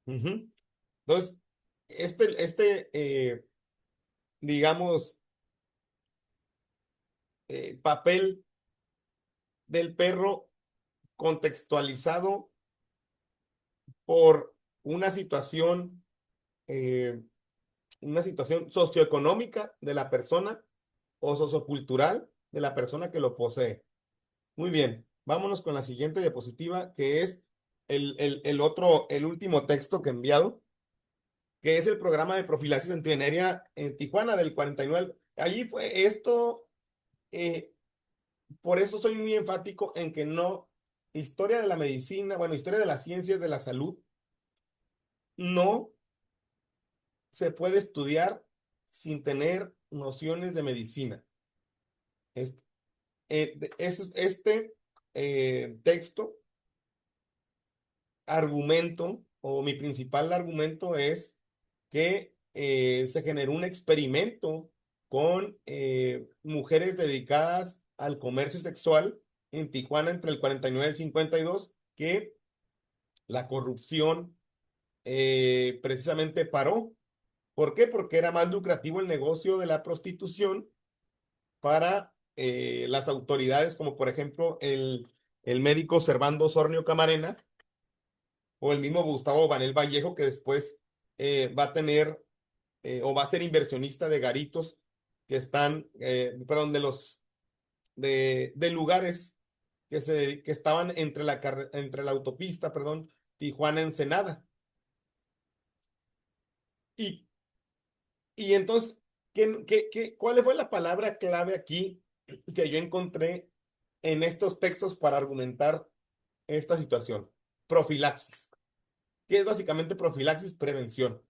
Ujú. Entonces, digamos, papel del perro contextualizado por una situación, eh, una situación socioeconómica de la persona o sociocultural de la persona que lo posee. Muy bien, vámonos con la siguiente diapositiva, que es el último texto que he enviado, que es el programa de profilaxis antivenérea en Tijuana del 49. Allí fue esto, eh, por eso soy muy enfático en que no, historia de la medicina, bueno, historia de las ciencias de la salud, no se puede estudiar sin tener nociones de medicina. Este, texto, argumento, o mi principal argumento es que se generó un experimento con mujeres dedicadas al comercio sexual en Tijuana entre el 49 y el 52, que la corrupción precisamente paró. ¿Por qué? Porque era más lucrativo el negocio de la prostitución para las autoridades, como por ejemplo el médico Servando Sornio Camarena o el mismo Gustavo Banel Vallejo, que después va a tener o va a ser inversionista de garitos que están, perdón, de lugares que estaban entre la autopista, perdón, Tijuana-Ensenada. Y, y entonces, ¿cuál fue la palabra clave aquí que yo encontré en estos textos para argumentar esta situación? Profilaxis. ¿Qué es básicamente profilaxis? Prevención.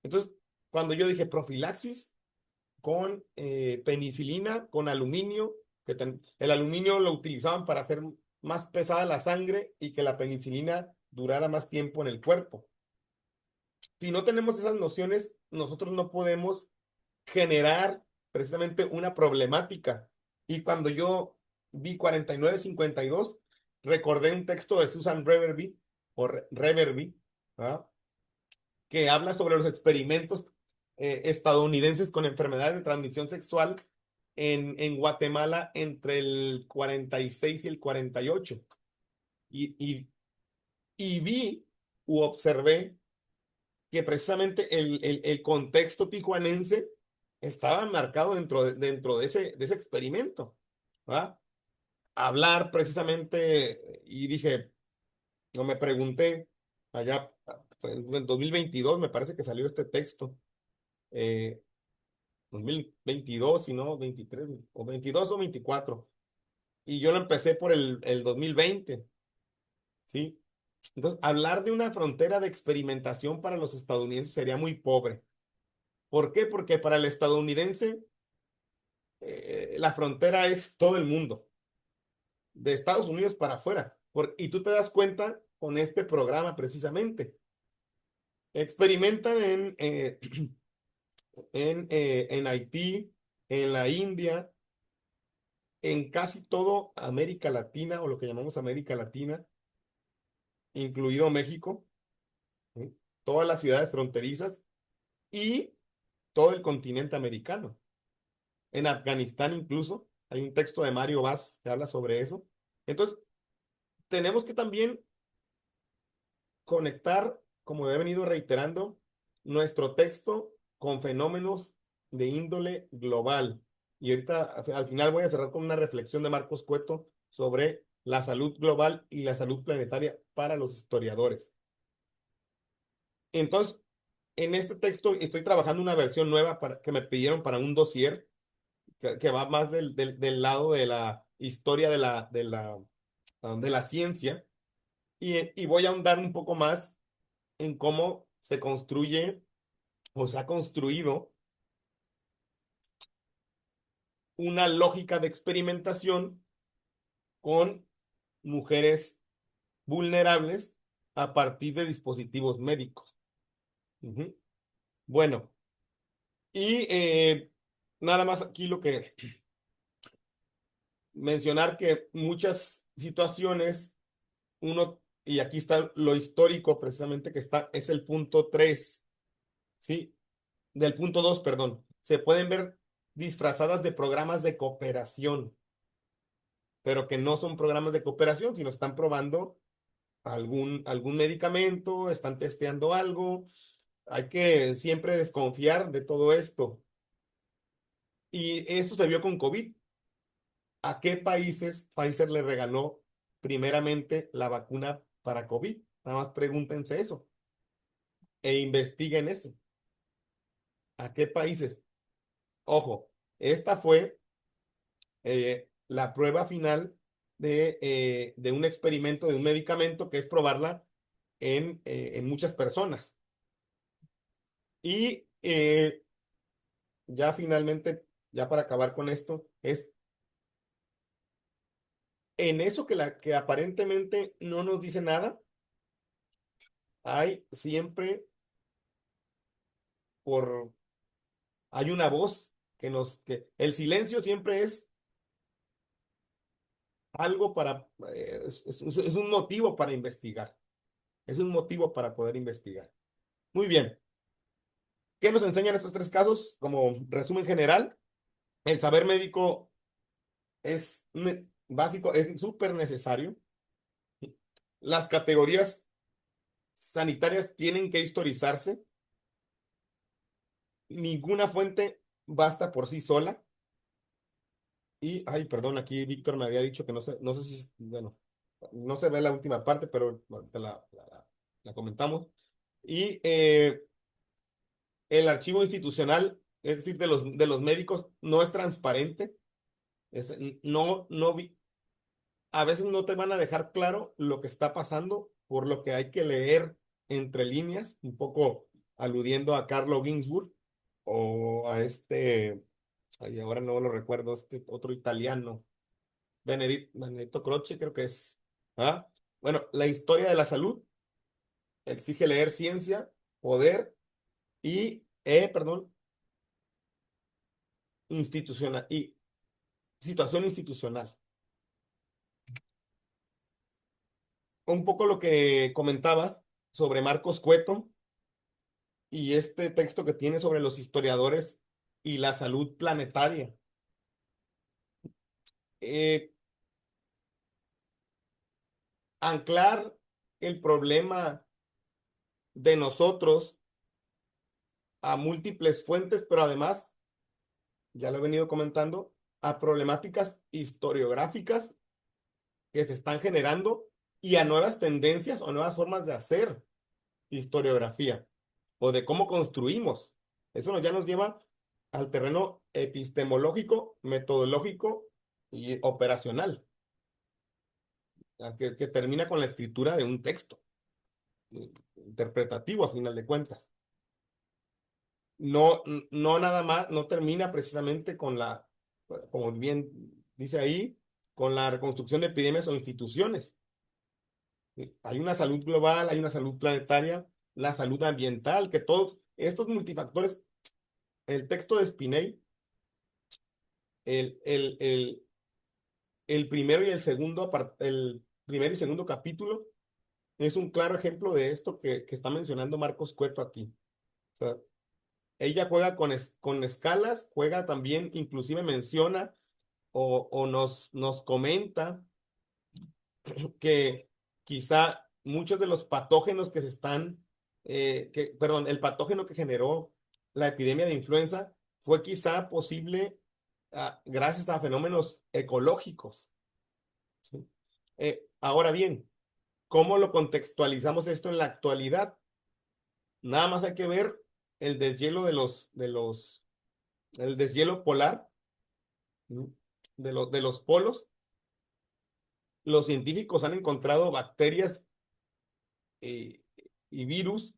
Entonces, cuando yo dije profilaxis con penicilina, con aluminio, el aluminio lo utilizaban para hacer más pesada la sangre y que la penicilina durara más tiempo en el cuerpo. Si no tenemos esas nociones, nosotros no podemos generar precisamente una problemática. Y cuando yo vi 4952, recordé un texto de Susan Reverby, Reverby, ¿verdad? Que habla sobre los experimentos estadounidenses con enfermedades de transmisión sexual en Guatemala entre el 46 y el 48. Y, y, y vi u observé que precisamente el contexto tijuanense estaba marcado dentro de ese experimento, ¿verdad? Hablar precisamente, y dije, no me pregunté, allá fue en 2022 me parece que salió este texto, eh, 2022, si no, 23, o 22 o 24, y yo lo empecé por el 2020, ¿sí? Entonces, hablar de una frontera de experimentación para los estadounidenses sería muy pobre. ¿Por qué? Porque para el estadounidense la frontera es todo el mundo, de Estados Unidos para afuera. Y tú te das cuenta con este programa precisamente. Experimentan en Haití, en la India, en casi todo América Latina o lo que llamamos América Latina, incluido México, ¿sí? Todas las ciudades fronterizas y todo el continente americano. En Afganistán incluso, hay un texto de Mario Vaz que habla sobre eso. Entonces, tenemos que también conectar, como he venido reiterando, nuestro texto con fenómenos de índole global. Y ahorita al final voy a cerrar con una reflexión de Marcos Cueto sobre la salud global y la salud planetaria para los historiadores. Entonces, en este texto estoy trabajando una versión nueva que me pidieron para un dossier que va más del lado de la historia de la ciencia y voy a ahondar un poco más en cómo se construye o se ha construido una lógica de experimentación con mujeres vulnerables a partir de dispositivos médicos. Ujú. Bueno, y nada más aquí lo que mencionar que muchas situaciones, y aquí está lo histórico precisamente que está, es el punto 3, ¿sí? Del punto 2 perdón, se pueden ver disfrazadas de programas de cooperación, pero que no son programas de cooperación, sino están probando algún medicamento, están testeando algo. Hay que siempre desconfiar de todo esto. Y esto se vio con COVID. ¿A qué países Pfizer le regaló primeramente la vacuna para COVID? Nada más pregúntense eso e investiguen eso. ¿A qué países? Ojo, esta fue la prueba final de un experimento, de un medicamento, que es probarla en muchas personas. Y ya finalmente, ya para acabar con esto, es en eso que aparentemente no nos dice nada, hay siempre por, hay una voz que el silencio siempre es algo para, es un motivo para investigar, es un motivo para poder investigar. Muy bien. ¿Qué nos enseñan estos tres casos? Como resumen general, el saber médico es básico, es súper necesario. Las categorías sanitarias tienen que historizarse. Ninguna fuente basta por sí sola. Y, ay, perdón, aquí Víctor me había dicho que no sé si, bueno, no se ve la última parte, pero bueno, la comentamos. Y el archivo institucional, es decir, de los médicos, no es transparente. No, a veces no te van a dejar claro lo que está pasando, por lo que hay que leer entre líneas, un poco aludiendo a Carlo Ginzburg o a este, ay, ahora no lo recuerdo, este otro italiano, Benedetto Croce, creo que es. ¿Ah? Bueno, la historia de la salud exige leer ciencia, poder perdón, institucional y situación institucional. Un poco lo que comentaba sobre Marcos Cueto y este texto que tiene sobre los historiadores y la salud planetaria. Eh, Anclar el problema de nosotros a múltiples fuentes, pero además, ya lo he venido comentando, a problemáticas historiográficas que se están generando y a nuevas tendencias o nuevas formas de hacer historiografía o de cómo construimos. Ya nos lleva al terreno epistemológico, metodológico y operacional, que termina con la escritura de un texto interpretativo a final de cuentas. No nada más, no termina precisamente con como bien dice ahí, con la reconstrucción de epidemias o instituciones. Hay una salud global, hay una salud planetaria, la salud ambiental, que todos estos multifactores, el texto de Spiney, el, el, el, el primero y el segundo, el primer y segundo capítulo, es un claro ejemplo de esto que está mencionando Marcos Cueto aquí. O sea, ella juega con escalas, juega también, inclusive menciona o nos comenta que quizá muchos de los patógenos que se están, perdón, el patógeno que generó la epidemia de influenza fue quizá posible gracias a fenómenos ecológicos. ¿Sí? Ahora bien, ¿cómo lo contextualizamos esto en la actualidad? Nada más hay que ver el deshielo el deshielo polar, ¿no? De los polos. Los científicos han encontrado bacterias eh, y virus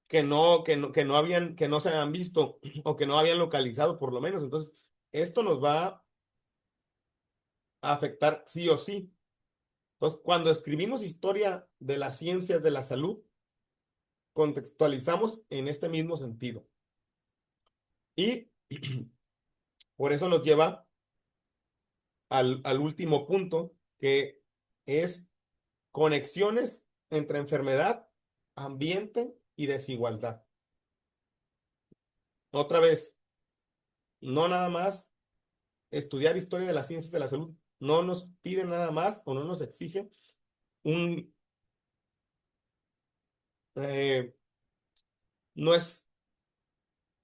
que no se habían visto o que no habían localizado por lo menos. Entonces, esto nos va a afectar sí o sí. Entonces, cuando escribimos historia de las ciencias de la salud, contextualizamos en este mismo sentido. Y por eso nos lleva al último punto, que es conexiones entre enfermedad, ambiente y desigualdad. Otra vez, no nada más estudiar historia de las ciencias de la salud no nos pide nada más o no nos exige un, eh, no es,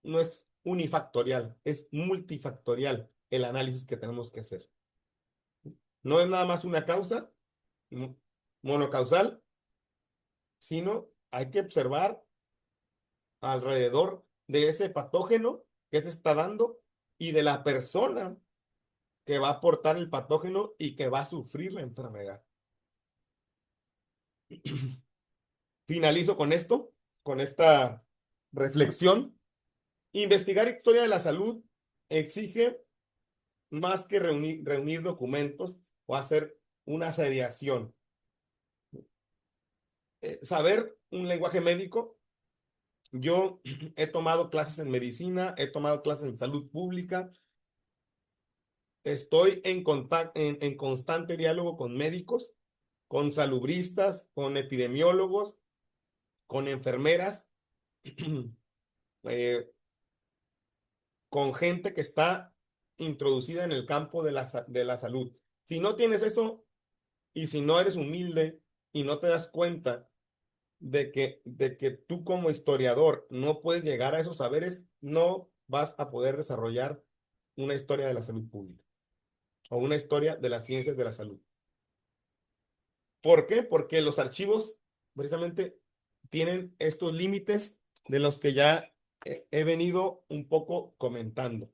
no es unifactorial, es multifactorial el análisis que tenemos que hacer. No es nada más una causa monocausal, sino hay que observar alrededor de ese patógeno que se está dando y de la persona que va a aportar el patógeno y que va a sufrir la enfermedad. Finalizo con esto, con esta reflexión. Investigar historia de la salud exige más que reunir documentos o hacer una seriación. Saber un lenguaje médico. Yo he tomado clases en medicina, he tomado clases en salud pública, estoy en constante diálogo con médicos, con salubristas, con epidemiólogos, con enfermeras, eh, con gente que está introducida en el campo de la salud. Si no tienes eso y si no eres humilde y no te das cuenta de que tú como historiador no puedes llegar a esos saberes, no vas a poder desarrollar una historia de la salud pública o una historia de las ciencias de la salud. ¿Por qué? Porque los archivos precisamente tienen estos límites de los que ya he venido un poco comentando.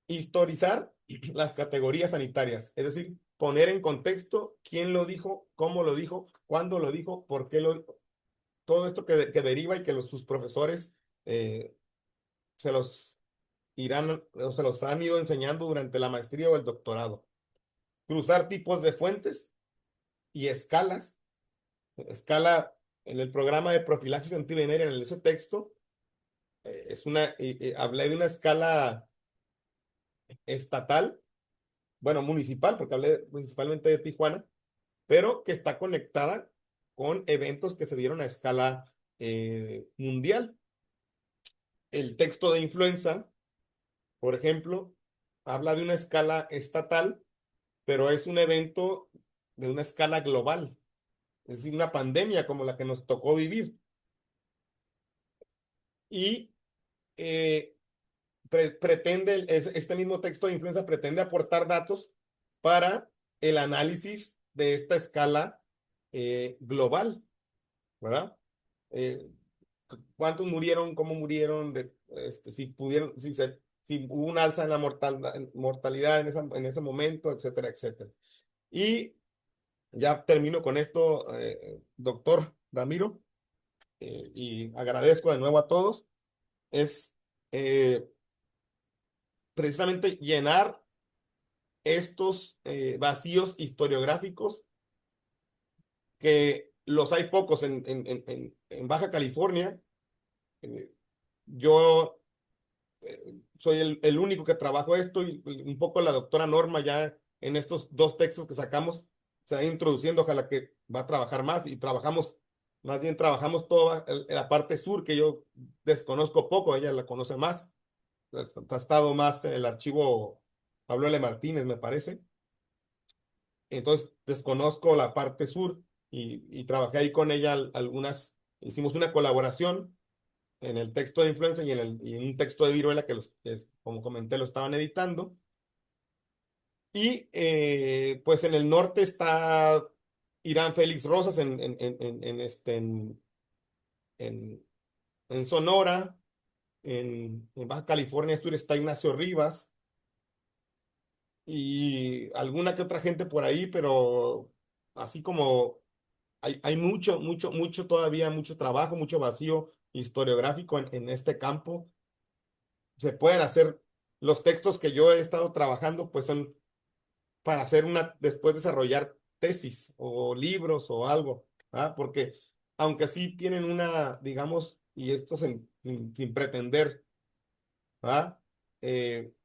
Historizar las categorías sanitarias, es decir, poner en contexto quién lo dijo, cómo lo dijo, cuándo lo dijo, por qué lo dijo, todo esto que deriva y que sus profesores eh, se los irán o se los han ido enseñando durante la maestría o el doctorado. Cruzar tipos de fuentes y escalas. Escala en el programa de profilaxis antivenérea, en ese texto, hablé de una escala estatal, bueno, municipal, porque hablé principalmente de Tijuana, pero que está conectada con eventos que se dieron a escala mundial. El texto de influenza, por ejemplo, habla de una escala estatal, pero es un evento de una escala global, es decir, una pandemia como la que nos tocó vivir. Y eh, este mismo texto de influenza pretende aportar datos para el análisis de esta escala global, ¿verdad? Eh, ¿Cuántos murieron? ¿Cómo murieron? Si pudieron, si hubo un alza en la mortalidad en ese momento, etcétera, etcétera. Y ya termino con esto, doctor Ramiro, y agradezco de nuevo a todos. Es eh, precisamente llenar estos vacíos historiográficos, que los hay pocos en Baja California. Eh, yo soy el único que trabajo esto y un poco la doctora Norma ya en estos dos textos que sacamos se va introduciendo, ojalá que va a trabajar más y trabajamos, más bien trabajamos toda la parte sur que yo desconozco poco, ella la conoce más, ha estado más en el archivo Pablo L. Martínez, me parece. Entonces desconozco la parte sur y trabajé ahí con ella hicimos una colaboración en el texto de influenza y en un texto de viruela como comenté, lo estaban editando. Y pues en el norte está Irán Félix Rosas en, en Sonora, en Baja California Sur está Ignacio Rivas y alguna que otra gente por ahí, pero así como hay mucho todavía, mucho trabajo, mucho vacío historiográfico en este campo. Se pueden hacer, los textos que yo he estado trabajando, pues son para hacer después desarrollar tesis o libros o algo, ¿ah? Porque aunque sí tienen digamos, y esto sin pretender, ¿ah?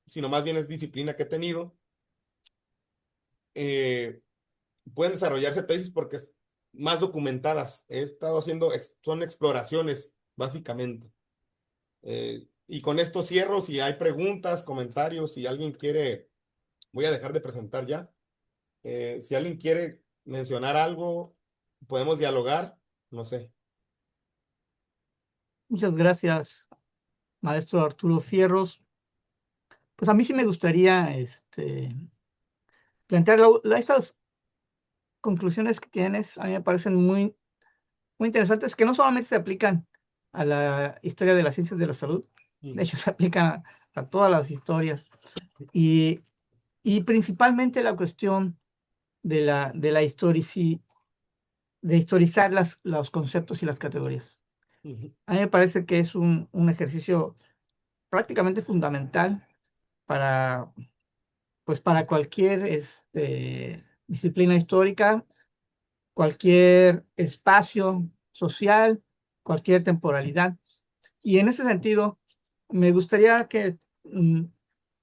Sino más bien es disciplina que he tenido, eh, pueden desarrollarse tesis porque es más documentadas. He estado haciendo, son exploraciones, básicamente. Y con esto cierro. Si hay preguntas, comentarios, si alguien quiere, voy a dejar de presentar ya. Si alguien quiere mencionar algo, podemos dialogar, no sé. Muchas gracias, maestro Arturo Fierros. Pues a mí sí me gustaría plantear estas conclusiones que tienes, a mí me parecen muy interesantes, que no solamente se aplican a la historia de las ciencias de la salud, de Ujú, hecho se aplican a todas las historias, y, y principalmente la cuestión de historizar los conceptos y las categorías. ujú, A mí me parece que es un ejercicio prácticamente fundamental para, pues para cualquier disciplina histórica, cualquier espacio social, cualquier temporalidad. Y en ese sentido, me gustaría que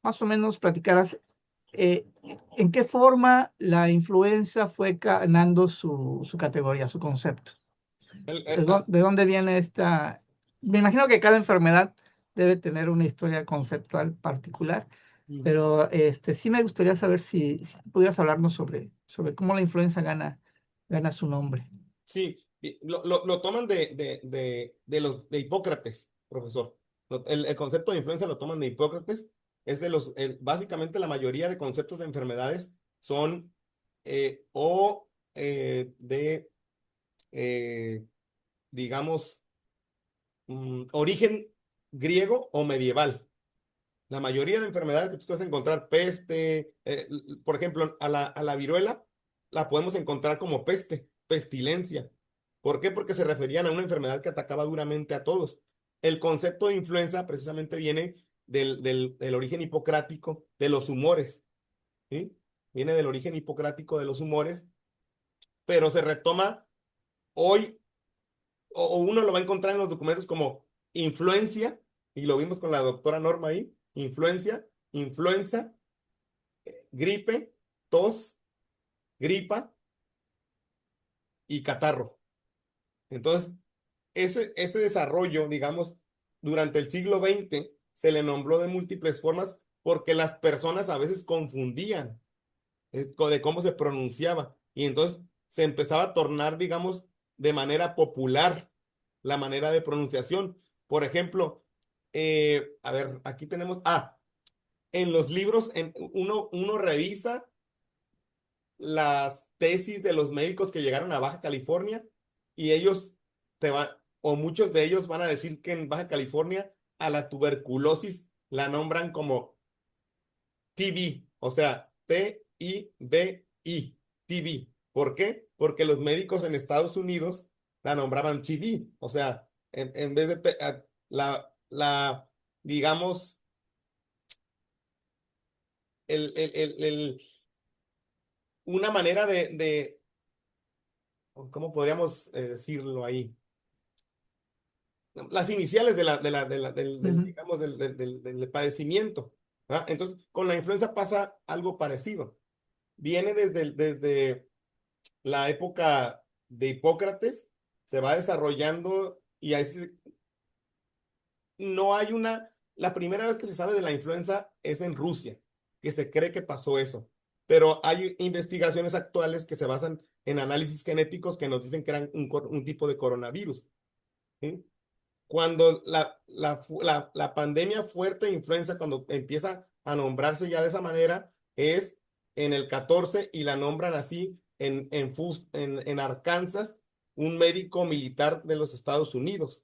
más o menos platicaras eh, en qué forma la influenza fue ganando su categoría, su concepto. El- ¿De dónde viene esta? Me imagino que cada enfermedad debe tener una historia conceptual particular, Ujú. pero sí me gustaría saber si pudieras hablarnos sobre cómo la influenza gana su nombre. Sí, y lo toman de Hipócrates, profesor. El concepto de influenza lo toman de Hipócrates. Es básicamente la mayoría de conceptos de enfermedades son o de, eh, digamos, origen griego o medieval. La mayoría de enfermedades que tú te vas a encontrar, peste, por ejemplo, a la viruela, la podemos encontrar como peste, pestilencia. ¿Por qué? Porque se referían a una enfermedad que atacaba duramente a todos. El concepto de influenza precisamente viene del origen hipocrático de los humores, ¿sí? Viene del origen hipocrático de los humores, pero se retoma hoy, o uno lo va a encontrar en los documentos como influencia, y lo vimos con la doctora Norma ahí, influenza, gripe, tos, gripa y catarro. Entonces, ese desarrollo, digamos, durante el siglo XX se le nombró de múltiples formas porque las personas a veces confundían de cómo se pronunciaba y entonces se empezaba a tornar, digamos, de manera popular la manera de pronunciación. Por ejemplo, a ver, aquí tenemos, en los libros uno revisa las tesis de los médicos que llegaron a Baja California y ellos o muchos de ellos van a decir que en Baja California a la tuberculosis la nombran como TB, o sea, TIBI, TB. ¿Por qué? Porque los médicos en Estados Unidos la nombraban TB, o sea, en vez de digamos, una manera ¿cómo podríamos decirlo ahí? Las iniciales Ujú. digamos, del padecimiento. ¿Ah? Entonces, con la influenza pasa algo parecido. Viene desde la época de Hipócrates, se va desarrollando y no hay la primera vez que se sabe de la influenza es en Rusia, que se cree que pasó eso. Pero hay investigaciones actuales que se basan en análisis genéticos que nos dicen que eran un tipo de coronavirus. ¿Sí? Cuando la pandemia fuerte de influenza, cuando empieza a nombrarse ya de esa manera, es en el 14 y la nombran así en Arkansas, un médico militar de los Estados Unidos.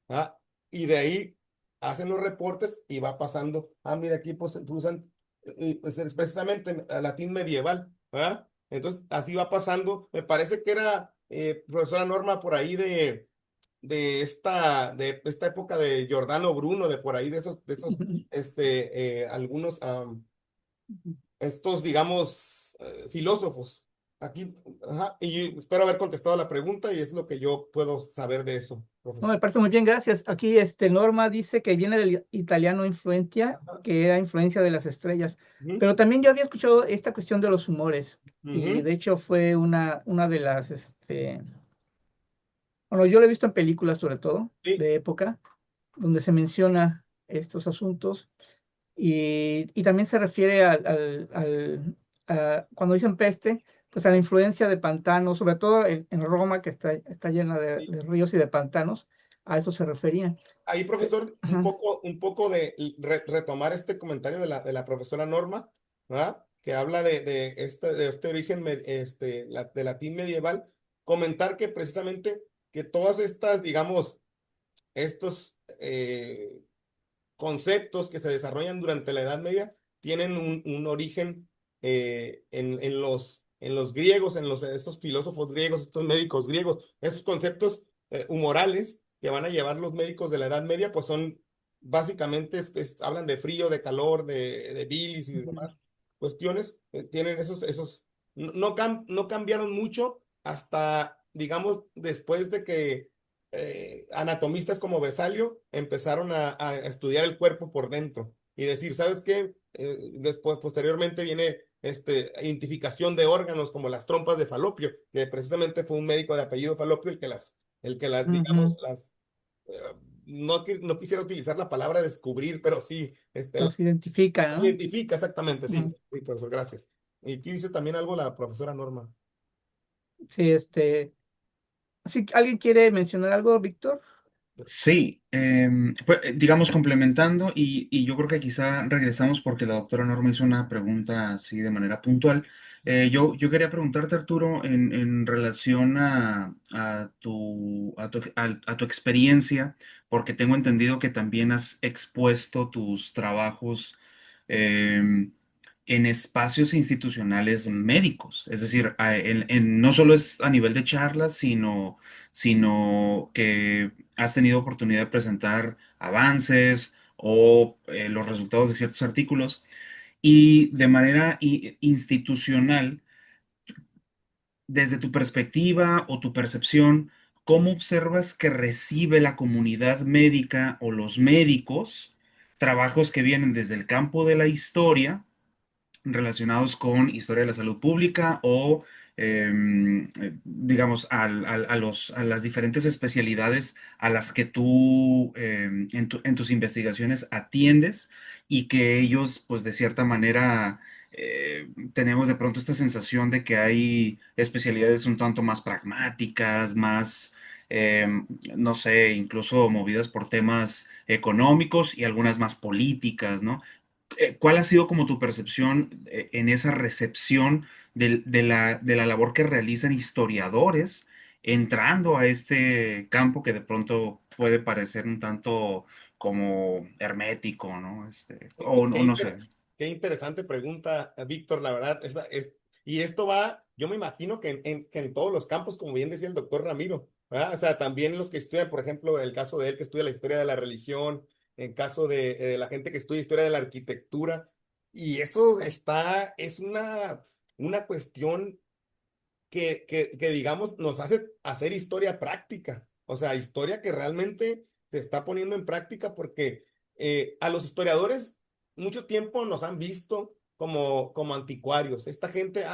¿Ah? Y de ahí hacen los reportes y va pasando. Mira, aquí pues, usan pues, es precisamente latín medieval. ¿Ah? Entonces, así va pasando. Me parece que era profesora Norma por ahí de esta época de Giordano Bruno, de por ahí, de esos, algunos, estos, digamos, filósofos. Aquí, ajá, y espero haber contestado la pregunta y es lo que yo puedo saber de eso, No, profesor. me parece muy bien, gracias. Aquí Norma dice que viene del italiano influentia, Ajá. que era influencia de las estrellas. Ujú, Pero también yo había escuchado esta cuestión de los humores y ujú, de hecho fue una de las, bueno, yo lo he visto en películas sobre todo sí, de época, donde se menciona estos asuntos y también se refiere cuando dicen peste, pues a la influencia de pantanos, sobre todo en Roma, que está llena sí. de ríos y de pantanos, a eso se referían. Ahí, profesor, un Ajá. poco, un poco de retomar este comentario de la profesora Norma, ¿verdad? Que habla de este origen de latín medieval, comentar que precisamente que todas estas, digamos, estos conceptos que se desarrollan durante la Edad Media tienen un origen en los griegos, estos filósofos griegos, estos médicos griegos. Esos conceptos humorales que van a llevar los médicos de la Edad Media, pues son básicamente, hablan de frío, de calor, de bilis y Ujú. demás cuestiones. Tienen no cambiaron mucho hasta, digamos, después de que anatomistas como Besalio empezaron a estudiar el cuerpo por dentro y decir, ¿sabes qué? Después, posteriormente viene identificación de órganos como las trompas de Falopio, que precisamente fue un médico de apellido Falopio el que las, digamos, Ujú. las no quisiera utilizar la palabra descubrir, pero sí, los identifica, ¿no? identifica exactamente, sí, Ujú. sí, profesor, gracias. Y aquí dice también algo la profesora Norma. Sí, ¿sí, alguien quiere mencionar algo, Víctor? Sí, pues, digamos complementando y yo creo que quizá regresamos porque la doctora Norma hizo una pregunta así de manera puntual. Yo quería preguntarte, Arturo, en relación a tu experiencia, porque tengo entendido que también has expuesto tus trabajos em, en espacios institucionales médicos, es decir, no solo es a nivel de charlas, sino que has tenido oportunidad de presentar avances o los resultados de ciertos artículos y de manera institucional, desde tu perspectiva o tu percepción, ¿cómo observas que recibe la comunidad médica o los médicos trabajos que vienen desde el campo de la historia relacionados con historia de la salud pública o, digamos, a las diferentes especialidades a las que tú en tus investigaciones atiendes y que ellos, pues, de cierta manera, tenemos de pronto esta sensación de que hay especialidades un tanto más pragmáticas, más... no sé, incluso movidas por temas económicos y algunas más políticas, ¿no? ¿Cuál ha sido como tu percepción en esa recepción de la labor que realizan historiadores entrando a este campo que de pronto puede parecer un tanto como hermético, ¿no? O no sé. Qué interesante pregunta, Víctor, la verdad. Y esto va, yo me imagino que en todos los campos, como bien decía el doctor Ramiro, ¿verdad? O sea, también los que estudian, por ejemplo, el caso de él que estudia la historia de la religión, en caso de la gente que estudia historia de la arquitectura, y eso es una cuestión que, digamos, nos hace hacer historia práctica, o sea, historia que realmente se está poniendo en práctica porque a los historiadores mucho tiempo nos han visto como anticuarios. Esta gente,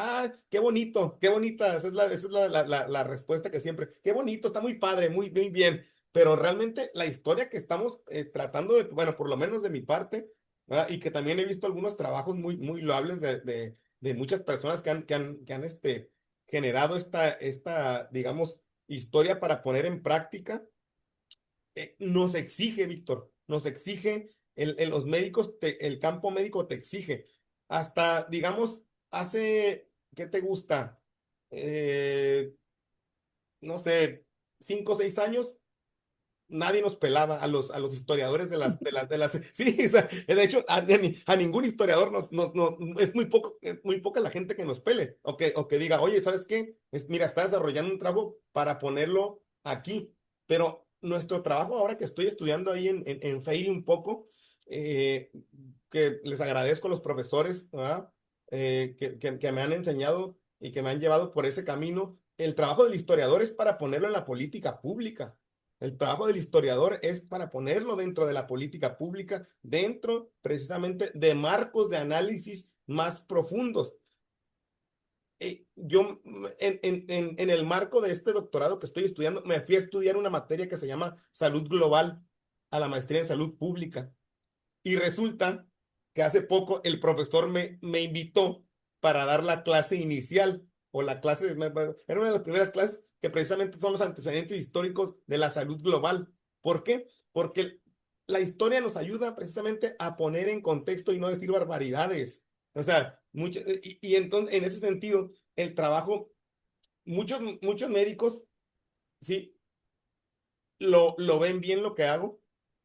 qué bonito, qué bonita, esa es la respuesta que siempre, qué bonito, está muy padre, muy bien, pero realmente la historia que estamos tratando de, bueno, por lo menos de mi parte, ¿verdad? Y que también he visto algunos trabajos muy loables de muchas personas que han generado digamos, historia para poner en práctica, nos exige, Víctor, nos exige, los médicos, el campo médico te exige. Hasta, digamos, hace, ¿qué te gusta? Eh, no sé, 5 o 6 años nadie nos pelaba a los historiadores sí, o sea, de hecho, a ningún historiador es muy poca la gente que nos pele, o que diga, oye, ¿sabes qué? Mira, está desarrollando un trabajo para ponerlo aquí, pero nuestro trabajo ahora que estoy estudiando ahí en FEIRI un poco, eh, que les agradezco a los profesores, ¿verdad? Que me han enseñado y que me han llevado por ese camino, el trabajo del historiador es para ponerlo en la política pública. El trabajo del historiador es para ponerlo dentro de la política pública, dentro precisamente de marcos de análisis más profundos. Yo, en el marco de este doctorado que estoy estudiando, me fui a estudiar una materia que se llama salud global, a la maestría en salud pública. Y resulta que hace poco el profesor me invitó para dar la clase inicial o la clase, era una de las primeras clases que precisamente son los antecedentes históricos de la salud global. ¿Por qué? Porque la historia nos ayuda precisamente a poner en contexto y no decir barbaridades. O sea, y entonces en ese sentido, el trabajo, muchos médicos, sí, lo ven bien lo que hago,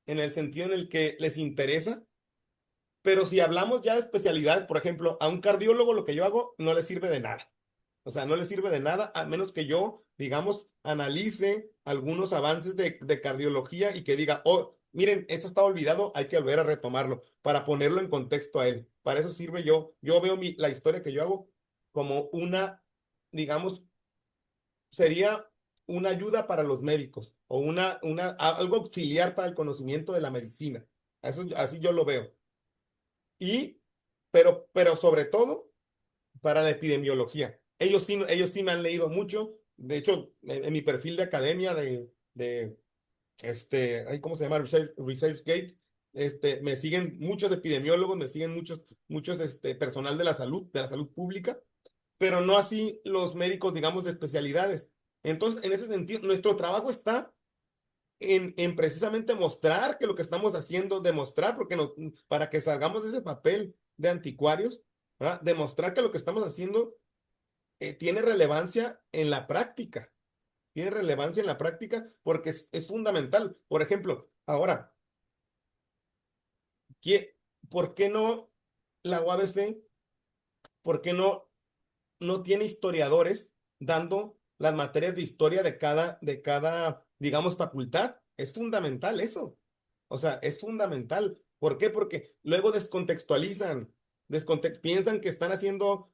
en el sentido en el que les interesa. Pero si hablamos ya de especialidades, por ejemplo, a un cardiólogo lo que yo hago no le sirve de nada. O sea, no le sirve de nada a menos que yo, digamos, analice algunos avances de cardiología y que diga, oh, miren, esto está olvidado, hay que volver a retomarlo para ponerlo en contexto a él. Para eso sirve yo. Yo veo la historia que yo hago como digamos, sería una ayuda para los médicos o algo auxiliar para el conocimiento de la medicina. Así yo lo veo. Y, pero sobre todo para la epidemiología. Ellos sí me han leído mucho. De hecho, en mi perfil de academia ay, ¿cómo se llama? ResearchGate. Me siguen muchos epidemiólogos, me siguen muchos personal de la salud pública, pero no así los médicos, digamos, de especialidades. Entonces, en ese sentido, nuestro trabajo está en precisamente mostrar que lo que estamos haciendo, demostrar, para que salgamos de ese papel de anticuarios, ¿verdad? Demostrar que lo que estamos haciendo tiene relevancia en la práctica, tiene relevancia en la práctica porque es fundamental. Por ejemplo, ahora, ¿qué- ¿por qué no la UABC? ¿Por qué no tiene historiadores dando las materias de historia digamos, facultad? Es fundamental eso. O sea, es fundamental. ¿Por qué? Porque luego descontextualizan, piensan que están haciendo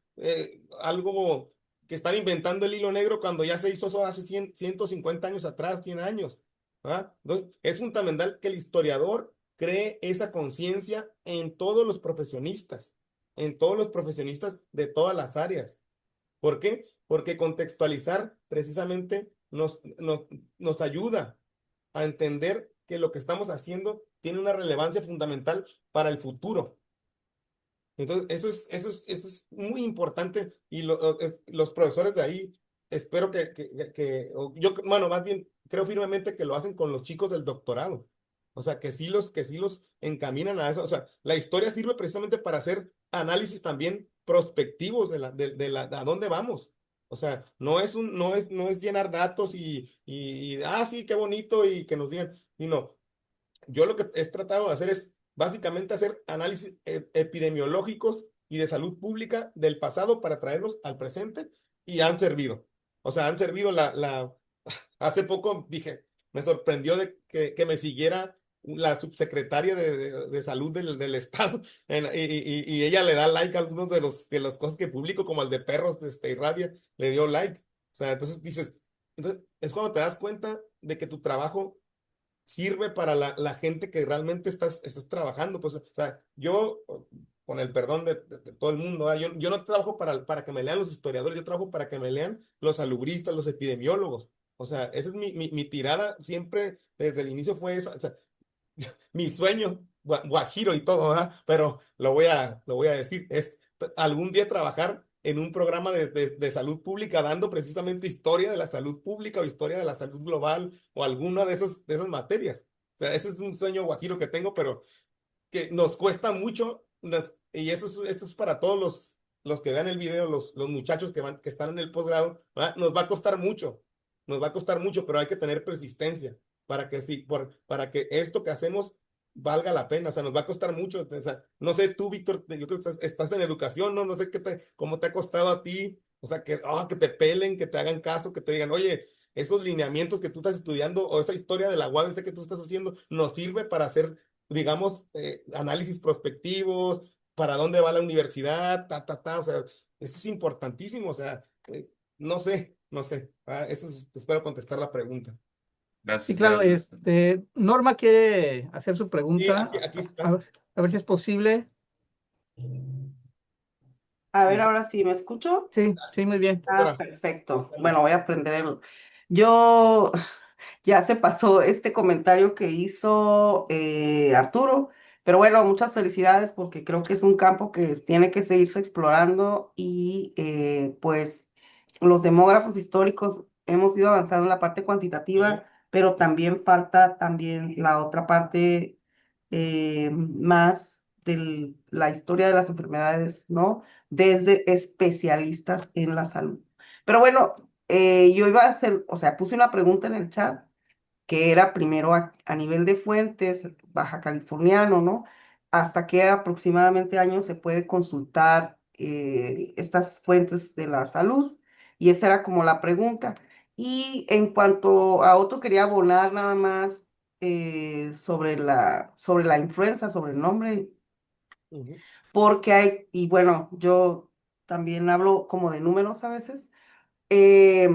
algo, que están inventando el hilo negro cuando ya se hizo eso hace 150 años atrás, 100 años. ¿Ah? Entonces, es fundamental que el historiador cree esa conciencia en todos los profesionistas de todas las áreas. ¿Por qué? Porque contextualizar precisamente nos ayuda a entender que lo que estamos haciendo tiene una relevancia fundamental para el futuro. Entonces, eso es muy importante y los profesores de ahí, espero bueno, más bien, creo firmemente que lo hacen con los chicos del doctorado. O sea, que sí los encaminan a eso. O sea, la historia sirve precisamente para hacer análisis también prospectivos de a dónde vamos. O sea, no es llenar datos sí, qué bonito y que nos digan, y no, yo lo que he tratado de hacer es básicamente hacer análisis epidemiológicos y de salud pública del pasado para traerlos al presente y han servido. O sea, han servido hace poco dije, me sorprendió que me siguiera la subsecretaria de salud del estado y ella le da like a algunos de las cosas que publico, como el de perros y rabia, le dio like. O sea, entonces dices, entonces es cuando te das cuenta de que tu trabajo sirve para la gente que realmente estás trabajando. Pues, o sea, yo, con el perdón de todo el mundo, ¿verdad? Yo no trabajo para que me lean los historiadores, yo trabajo para que me lean los salubristas, los epidemiólogos. O sea, esa es mi tirada, siempre desde el inicio fue esa. O sea, mi sueño, guajiro y todo, ¿verdad? Pero lo voy a decir, es algún día trabajar en un programa de salud pública dando precisamente historia de la salud pública o historia de la salud global o alguna de esas materias. O sea, ese es un sueño guajiro que tengo, pero que nos cuesta mucho, y esto es para todos los que vean el video, los muchachos que están en el posgrado, ¿verdad? Nos va a costar mucho, pero hay que tener persistencia para que esto que hacemos valga la pena. O sea, nos va a costar mucho. O sea, no sé tú, Víctor, yo creo que estás en educación, ¿no? No sé cómo te ha costado a ti. O sea, que te pelen, que te hagan caso, que te digan, oye, esos lineamientos que tú estás estudiando o esa historia de la UABC que tú estás haciendo nos sirve para hacer, digamos, análisis prospectivos, para dónde va la universidad, o sea, eso es importantísimo. O sea, no sé, espero contestar la pregunta. Sí, Gracias, claro, gracias. Norma quiere hacer su Y pregunta, aquí a está. ver, a ver si es posible. A ver, Dice, ahora sí, ¿me escucho? Sí, sí, muy bien. Ah, profesora, perfecto. estamos. Bueno, voy a aprender Yo ya se pasó este comentario que hizo Arturo, pero bueno, muchas felicidades porque creo que es un campo que tiene que seguirse explorando y pues los demógrafos históricos hemos ido avanzando en la parte cuantitativa, Sí, pero también falta también la otra parte más de la historia de las enfermedades, ¿no? Desde especialistas en la salud. Pero bueno, yo iba a hacer, o sea, puse una pregunta en el chat que era primero a nivel de fuentes, baja californiano, ¿no? ¿Hasta qué aproximadamente año se puede consultar estas fuentes de la salud? Y esa era como la pregunta. Y en cuanto a otro, quería abonar nada más sobre la influenza, sobre el nombre, ujú, porque hay, y bueno, yo también hablo como de números a veces, eh,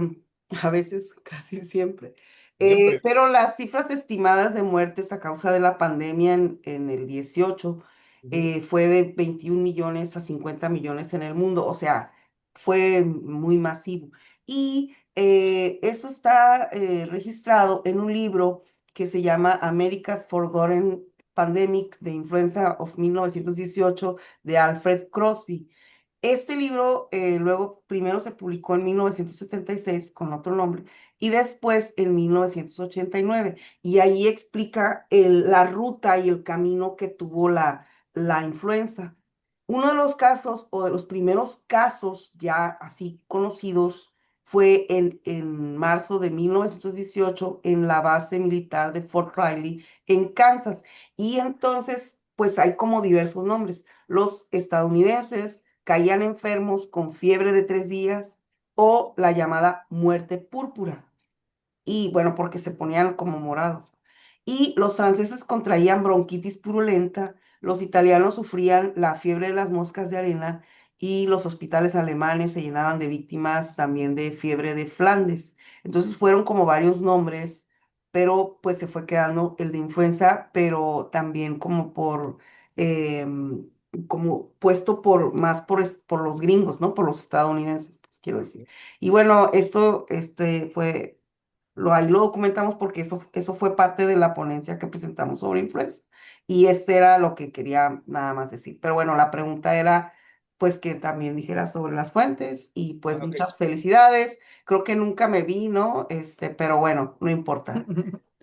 a veces, casi siempre. siempre. Pero las cifras estimadas de muertes a causa de la pandemia en el 18 Ujú, fue de 21 millones a 50 millones en el mundo, o sea, fue muy masivo. Y eso está registrado en un libro que se llama America's Forgotten Pandemic de Influenza of 1918 de Alfred Crosby. Este libro luego primero se publicó en 1976 con otro nombre y después en 1989 y ahí explica la ruta y el camino que tuvo la influenza. Uno de los casos o de los primeros casos ya así conocidos fue en marzo de 1918 en la base militar de Fort Riley en Kansas. Y entonces, pues hay como diversos nombres. Los estadounidenses caían enfermos con fiebre de 3 días o la llamada muerte púrpura. Y bueno, porque se ponían como morados. Y los franceses contraían bronquitis purulenta, los italianos sufrían la fiebre de las moscas de arena y los hospitales alemanes se llenaban de víctimas también de fiebre de Flandes. Entonces fueron como varios nombres, pero pues se fue quedando el de influenza, pero también como como puesto más por los gringos, ¿no? Por los estadounidenses, pues quiero decir. Y bueno, esto fue ahí lo documentamos porque eso fue parte de la ponencia que presentamos sobre influenza. Y este era lo que quería nada más decir. Pero bueno, la pregunta era, pues que también dijera sobre las fuentes y pues Ah, ok. muchas felicidades. Creo que nunca me vi, ¿no? Pero bueno, no importa.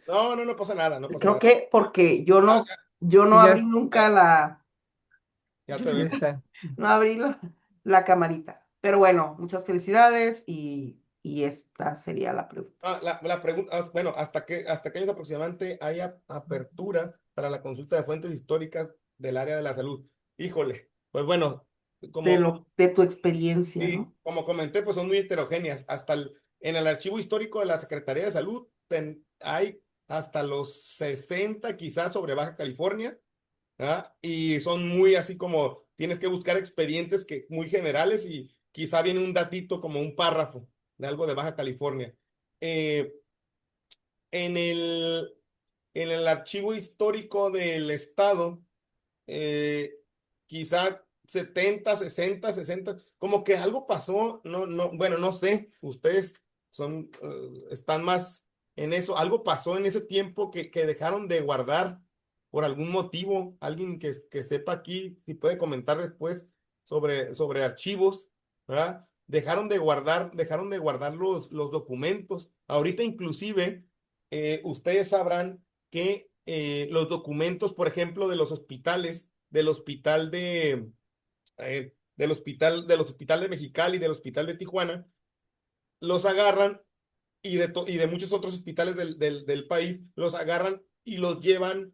No, no, no pasa nada, no pasa Creo nada. que porque yo Ah, no, yo no Y abrí ya, nunca la, ya te ya veo. está. no abrí la camarita. Pero bueno, muchas felicidades y esta sería la pregunta. La pregunta, bueno, ¿hasta qué años aproximadamente hay apertura para la consulta de fuentes históricas del área de la salud? Híjole, pues bueno, como, De tu experiencia, sí, ¿no? como comenté, pues son muy heterogéneas. En el archivo histórico de la Secretaría de Salud hay hasta los 60 quizás sobre Baja California, ¿verdad? Y son muy así como tienes que buscar expedientes muy generales y quizá viene un datito como un párrafo de algo de Baja California. Eh, en el, en el archivo histórico del estado, eh, quizá 70, 60, 60, como que algo pasó, no, no, bueno, no sé, ustedes están más en eso, algo pasó en ese tiempo que dejaron de guardar por algún motivo, alguien que sepa aquí, si puede comentar después sobre archivos, ¿verdad? Dejaron de guardar los documentos. Ahorita inclusive, ustedes sabrán que los documentos, por ejemplo, de los hospitales, del hospital de Mexicali, del hospital de Tijuana, los agarran y de muchos otros hospitales del país, los agarran y los llevan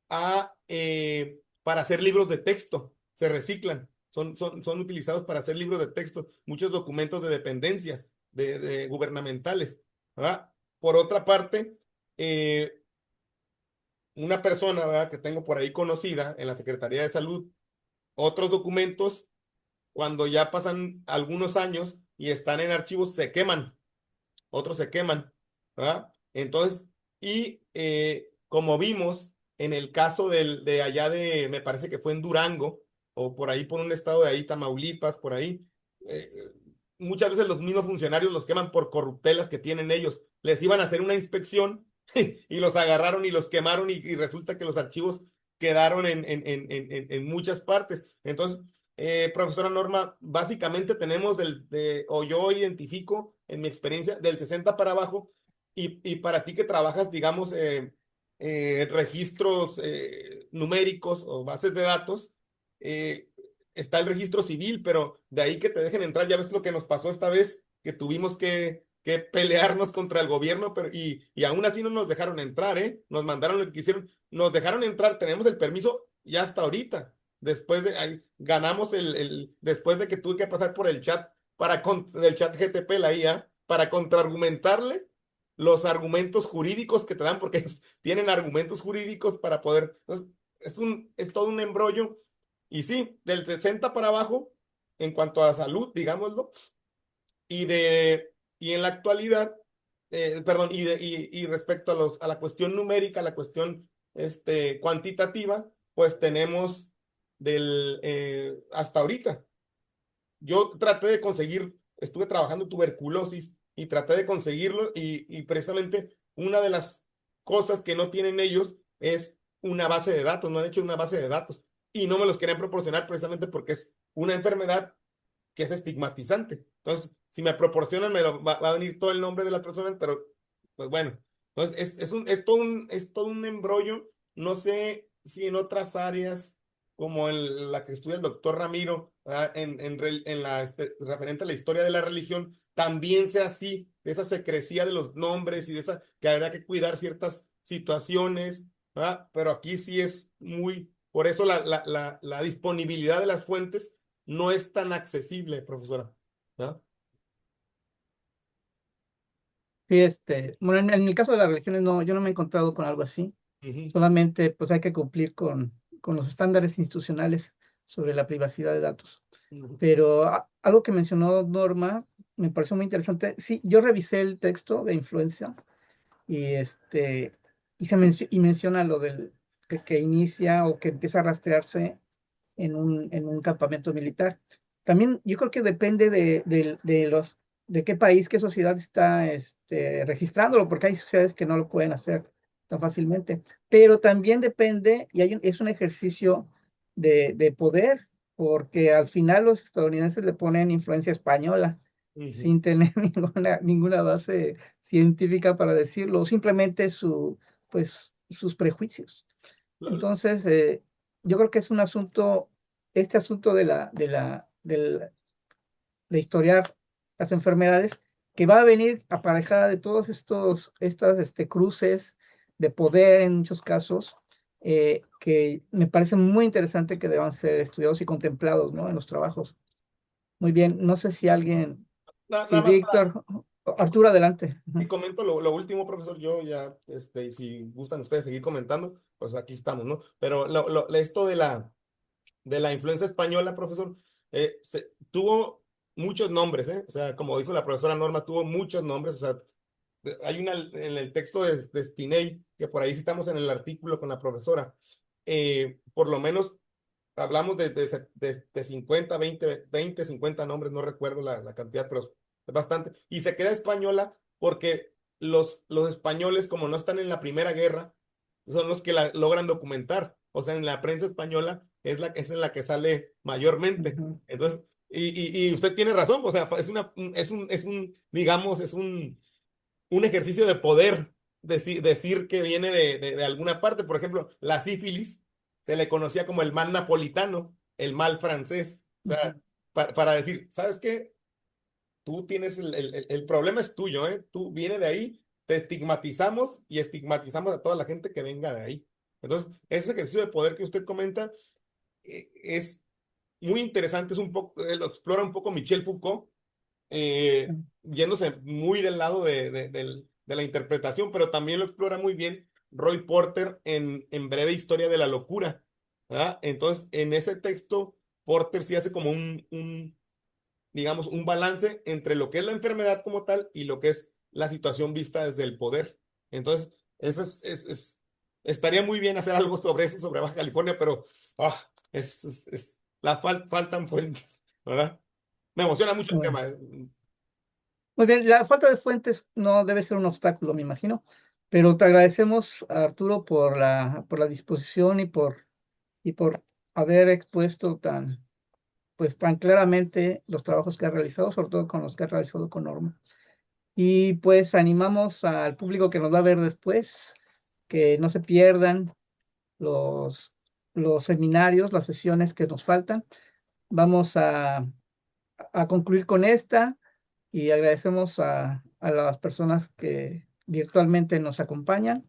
para hacer libros de texto, se reciclan, son utilizados para hacer libros de texto, muchos documentos de dependencias de gubernamentales, ¿verdad? Por otra parte, una persona, ¿verdad?, que tengo por ahí conocida en la Secretaría de Salud, otros documentos, cuando ya pasan algunos años y están en archivos, se queman, otros se queman, ¿verdad? Entonces, y como vimos en el caso de allá me parece que fue en Durango, o por ahí por un estado de ahí, Tamaulipas, por ahí, eh, muchas veces los mismos funcionarios los queman por corruptelas que tienen ellos. Les iban a hacer una inspección y los agarraron y los quemaron y resulta que los archivos quedaron en muchas partes. Entonces, profesora Norma, básicamente tenemos o yo identifico en mi experiencia del 60 para abajo y para ti que trabajas, digamos, registros numéricos o bases de datos, eh, está el registro civil, pero de ahí que te dejen entrar, ya ves lo que nos pasó esta vez, que tuvimos que pelearnos contra el gobierno, y aún así no nos dejaron entrar, ¿eh? Nos mandaron lo que quisieron, nos dejaron entrar, tenemos el permiso ya hasta ahorita. Después de ahí, ganamos después de que tuve que pasar por el chat, del chat GTP, la IA, para contraargumentarle los argumentos jurídicos que te dan, porque tienen argumentos jurídicos para poder. Entonces, es todo un embrollo. Y sí, del 60 para abajo, en cuanto a salud, digámoslo, y en la actualidad, perdón, y respecto a la cuestión numérica, la cuestión cuantitativa, pues tenemos hasta ahorita. Yo traté de conseguir, estuve trabajando tuberculosis y traté de conseguirlo y precisamente una de las cosas que no tienen ellos es una base de datos, no han hecho una base de datos y no me los querían proporcionar precisamente porque es una enfermedad que es estigmatizante. Entonces, si me proporcionan, va a venir todo el nombre de la persona, pero pues bueno. Entonces, es todo un embrollo. No sé si en otras áreas, como en la que estudia el doctor Ramiro, ¿verdad? Referente a la historia de la religión, también sea así, de esa secrecía de los nombres y de esa que habrá que cuidar ciertas situaciones, ¿verdad? Pero aquí sí es muy, por eso la disponibilidad de las fuentes no es tan accesible, profesora. ¿No? Sí, bueno, en el caso de las religiones no, yo no me he encontrado con algo así. Ujú, Solamente pues hay que cumplir con los estándares institucionales sobre la privacidad de datos. ujú. Pero algo que mencionó Norma me pareció muy interesante. Sí, yo revisé el texto de influencia y y menciona lo del que inicia o que empieza a rastrearse en un campamento militar. También yo creo que depende de qué país, qué sociedad está registrándolo, porque hay sociedades que no lo pueden hacer tan fácilmente. Pero también depende, y es un ejercicio de poder, porque al final los estadounidenses le ponen influencia española Ujú. sin tener ninguna base científica para decirlo, simplemente pues, sus prejuicios. Claro. Entonces, yo creo que es un asunto, este asunto de historiar las enfermedades, que va a venir aparejada de todos estas cruces de poder en muchos casos, que me parece muy interesante que deban ser estudiados y contemplados, ¿no? En los trabajos. Muy bien, no sé si alguien, Nada si más para, Víctor, Arturo, adelante. y Ujú, comento lo último, profesor, yo ya, y si gustan ustedes seguir comentando, pues aquí estamos, ¿no? Pero esto de la influencia española, profesor, tuvo muchos nombres, ¿eh? O sea, como dijo la profesora Norma, tuvo muchos nombres, o sea, hay una en el texto de Spinell, que por ahí citamos en el artículo con la profesora, por lo menos hablamos de 50, 50 nombres, no recuerdo la cantidad, pero es bastante. Y se queda española porque los españoles, como no están en la Primera Guerra, son los que la logran documentar. O sea, en la prensa española es en la que sale mayormente. ujú, Entonces, y usted tiene razón, o sea, digamos, un ejercicio de poder decir que viene de alguna parte. Por ejemplo, la sífilis se le conocía como el mal napolitano, el mal francés. O ujú, sea, para decir, ¿sabes qué? Tú tienes el problema es tuyo, ¿eh? Tú viene de ahí, te estigmatizamos y estigmatizamos a toda la gente que venga de ahí. Entonces, ese ejercicio de poder que usted comenta es muy interesante, es un poco, lo explora un poco Michel Foucault, yéndose muy del lado de la interpretación, pero también lo explora muy bien Roy Porter en Breve Historia de la Locura, ¿verdad? Entonces, en ese texto, Porter sí hace como digamos, un balance entre lo que es la enfermedad como tal y lo que es la situación vista desde el poder. Entonces, eso estaría muy bien hacer algo sobre eso, sobre Baja California, pero faltan fuentes, ¿verdad? Me emociona mucho el bueno. tema. Muy bien, la falta de fuentes no debe ser un obstáculo, me imagino, pero te agradecemos, Arturo, por la disposición y por haber expuesto tan claramente los trabajos que ha realizado, sobre todo con los que ha realizado con Norma. Y pues animamos al público que nos va a ver después, que no se pierdan los, los seminarios, las sesiones que nos faltan. Vamos a concluir con esta y agradecemos a las personas que virtualmente nos acompañan,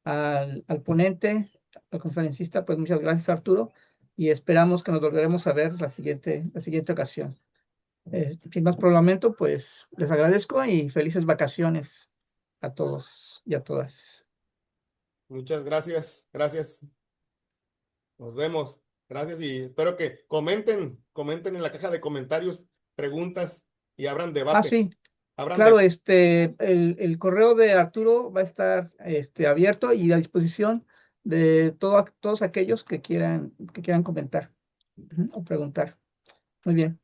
al ponente, al conferencista, pues muchas gracias, Arturo, y esperamos que nos volveremos a ver la siguiente ocasión. Sin más problemas, pues les agradezco y felices vacaciones a todos y a todas. Muchas gracias, gracias. Nos vemos. Gracias y espero que comenten en la caja de comentarios, preguntas y abran Ah, debate. sí, Abran claro, debate. el correo de Arturo va a estar abierto y a disposición de todos aquellos que quieran comentar, ujú, o preguntar. Muy bien.